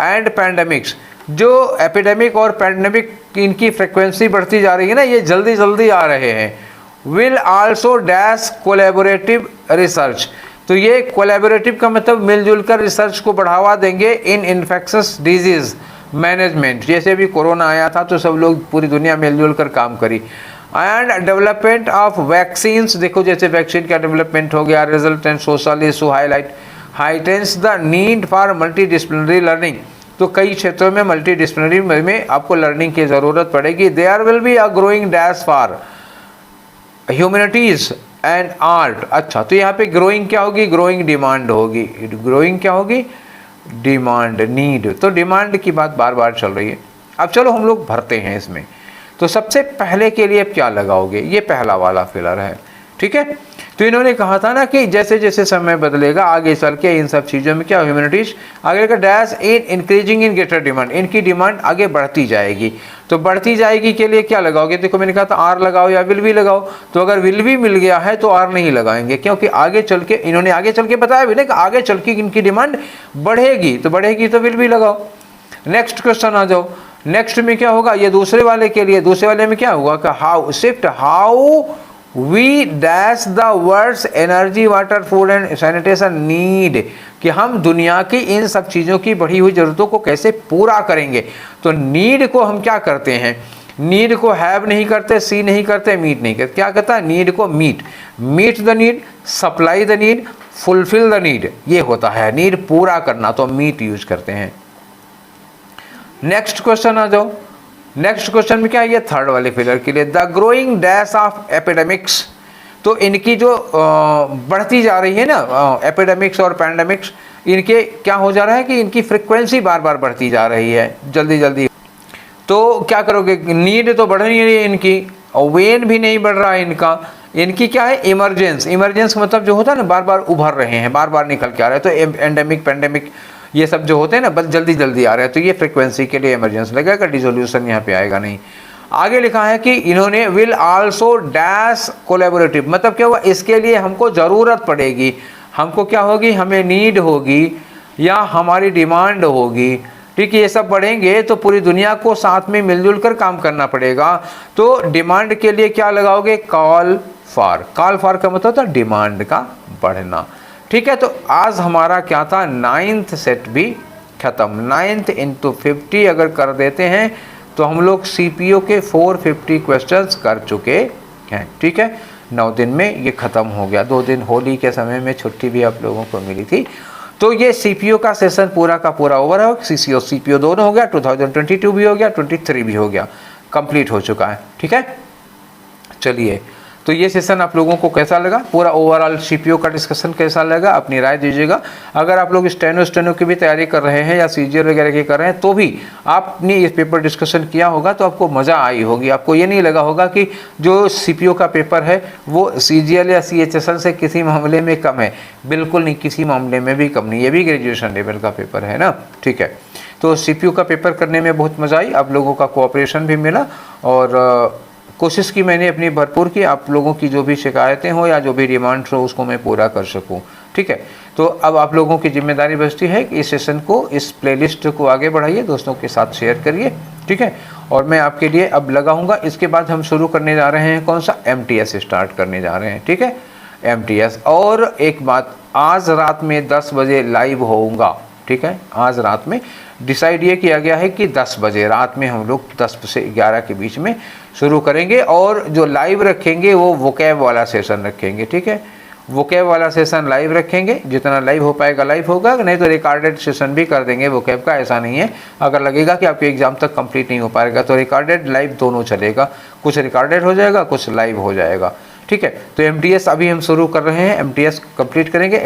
and pandemics, जो एपिडेमिक और पैंडमिक इनकी फ्रिक्वेंसी बढ़ती जा रही है ना, ये जल्दी जल्दी आ रहे हैं। Will also dash collaborative research, तो ये कोलैबोरेटिव का मतलब मिलजुल कर रिसर्च को बढ़ावा देंगे इन इन्फेक्शस डिजीज मैनेजमेंट। जैसे अभी कोरोना आया था तो सब लोग पूरी दुनिया मिलजुल कर काम करी। एंड डेवलपमेंट ऑफ वैक्सीन्स, देखो जैसे वैक्सीन का डेवलपमेंट हो गया। Result and social issue highlights the need for multidisciplinary learning, तो कई क्षेत्रों में मल्टीडिसिप्लिनरी में आपको लर्निंग की ज़रूरत पड़ेगी। There will be a growing dash for humanities and art. अच्छा, तो यहाँ पे ग्रोइंग क्या होगी, ग्रोइंग डिमांड होगी। ग्रोइंग क्या होगी, डिमांड, नीड। तो डिमांड की बात बार बार चल रही है। अब चलो हम लोग भरते हैं इसमें। तो सबसे पहले के लिए क्या लगाओगे, ये पहला वाला फिलर है, ठीक है। तो इन्होंने कहा था ना कि जैसे जैसे समय बदलेगा आगे चल के इन सब चीज़ों में क्या, ह्यूमैनिटीज आगे का dash in increasing in greater demand, इनकी डिमांड आगे बढ़ती जाएगी। तो बढ़ती जाएगी के लिए क्या लगाओगे, देखो मैंने कहा था आर लगाओ या विल भी लगाओ। तो अगर विल भी मिल गया है तो आर नहीं लगाएंगे, क्योंकि आगे चल के इन्होंने आगे चल के बताया भी ना कि आगे चल के इनकी डिमांड बढ़ेगी, तो बढ़ेगी तो विल भी लगाओ। नेक्स्ट क्वेश्चन आ जाओ। नेक्स्ट में क्या होगा, ये दूसरे वाले के लिए, दूसरे वाले में क्या होगा कि how shift, how we dash the world's energy, water, food and sanitation need, कि हम दुनिया की इन सब चीज़ों की बढ़ी हुई ज़रूरतों को कैसे पूरा करेंगे। तो नीड को हम क्या करते हैं, नीड को हैव नहीं करते, सी नहीं करते, मीट नहीं करते, क्या कहता है, नीड को meet, meet the need, supply the need, fulfil the need, ये होता है नीड पूरा करना, तो मीट यूज करते हैं। नेक्स्ट क्वेश्चन आ जाओ। नेक्स्ट क्वेश्चन में क्या है, ये थर्ड वाले फिलर के लिए, the growing dash of epidemics, तो इनकी जो बढ़ती जा रही है ना एपिडेमिक्स और पैंडेमिक्स, इनके क्या हो जा रहा है कि इनकी फ्रिक्वेंसी बार बार बढ़ती जा रही है जल्दी जल्दी। तो क्या करोगे, नीड तो बढ़ नहीं रही है इनकी, और वेन भी नहीं बढ़ रहा है इनका। इनकी क्या है, इमरजेंस, इमरजेंस मतलब जो होता है ना बार बार उभर रहे हैं, बार बार निकल के आ रहे हैं। तो एंडेमिक, पैंडेमिक ये सब जो होते हैं ना बस जल्दी जल्दी आ रहे हैं, तो ये फ्रिक्वेंसी के लिए इमरजेंसी लगेगा, डिसोल्यूशन यहाँ पे आएगा नहीं। आगे लिखा है कि इन्होंने विल आल्सो डैश कोलैबोरेटिव, मतलब क्या हुआ, इसके लिए हमको ज़रूरत पड़ेगी, हमको क्या होगी, हमें नीड होगी या हमारी डिमांड होगी, ठीक है। ये सब बढ़ेंगे तो पूरी दुनिया को साथ में मिलजुल कर काम करना पड़ेगा। तो डिमांड के लिए क्या लगाओगे, कॉल फॉर, कॉल फॉर का मतलब था डिमांड का बढ़ना, ठीक है। तो आज हमारा क्या था, 9th सेट भी ख़त्म। 9th into 50 अगर कर देते हैं तो हम लोग सीपीओ के 450 क्वेश्चंस कर चुके हैं, ठीक है। 9 दिन में ये ख़त्म हो गया। 2 दिन होली के समय में छुट्टी भी आप लोगों को मिली थी। तो ये सीपीओ का सेशन पूरा का पूरा ओवर है। सीसीओ सीपीओ दोनों हो गया, 2022 भी हो गया, 23 भी हो गया, कंप्लीट हो चुका है, ठीक है। चलिए, तो ये सेशन आप लोगों को कैसा लगा, पूरा ओवरऑल सीपीओ का डिस्कशन कैसा लगा, अपनी राय दीजिएगा। अगर आप लोग स्टेनो की भी तैयारी कर रहे हैं या सीजीएल वगैरह की कर रहे हैं तो भी आपने ये पेपर डिस्कशन किया होगा तो आपको मज़ा आई होगी। आपको ये नहीं लगा होगा कि जो सीपीओ का पेपर है वो सीजीएल या सीएचएसएल से किसी मामले में कम है, बिल्कुल नहीं, किसी मामले में भी कम नहीं, ये भी ग्रेजुएशन लेवल का पेपर है ना, ठीक है। तो सीपीओ का पेपर करने में बहुत मज़ा आई, आप लोगों का कोऑपरेशन भी मिला और कोशिश की मैंने अपनी भरपूर की आप लोगों की जो भी शिकायतें हो या जो भी डिमांड्स हो उसको मैं पूरा कर सकूं, ठीक है। तो अब आप लोगों की जिम्मेदारी बचती है कि इस सेशन को, इस प्लेलिस्ट को आगे बढ़ाइए, दोस्तों के साथ शेयर करिए, ठीक है। और मैं आपके लिए अब लगाऊंगा, इसके बाद हम शुरू करने जा रहे हैं कौन सा, MTS स्टार्ट करने जा रहे हैं, ठीक है, MTS। और एक बात, आज रात में 10 बजे लाइव होऊंगा, ठीक है। आज रात में डिसाइड ये किया गया है कि 10 बजे रात में हम लोग 10 से 11 के बीच में शुरू करेंगे और जो लाइव रखेंगे वो वोकैब वाला सेशन रखेंगे, ठीक है। वोकैब वाला सेशन लाइव रखेंगे, जितना लाइव हो पाएगा लाइव होगा, नहीं तो रिकॉर्डेड सेशन भी कर देंगे वोकैब का, ऐसा नहीं है। अगर लगेगा कि आपके एग्ज़ाम तक कंप्लीट नहीं हो पाएगा तो रिकॉर्डेड लाइव दोनों चलेगा, कुछ रिकॉर्डेड हो जाएगा कुछ लाइव हो जाएगा, ठीक है। तो MTS अभी हम शुरू कर रहे हैं, MTS कंप्लीट करेंगे।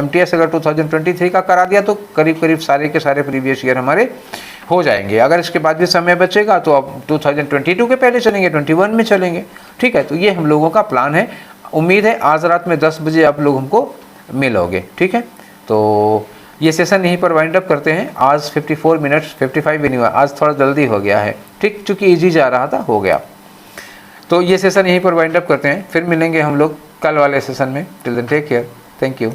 MTS अगर 2023 का करा दिया तो करीब करीब सारे के सारे प्रीवियस ईयर हमारे हो जाएंगे। अगर इसके बाद भी समय बचेगा तो अब 2022 के पहले चलेंगे, 21 में चलेंगे, ठीक है। तो ये हम लोगों का प्लान है। उम्मीद है आज रात में 10 बजे आप लोग हमको मिलोगे, ठीक है। तो ये सेशन यहीं पर वाइंड अप करते हैं। आज 54 मिनट्स 55 भी नहीं हुआ, आज थोड़ा जल्दी हो गया है, ठीक, चूँकि ईजी जा रहा था हो गया। तो ये सेशन यहीं पर वाइंड अप करते हैं, फिर मिलेंगे हम लोग कल वाले सेशन में। Till then take care, thank you.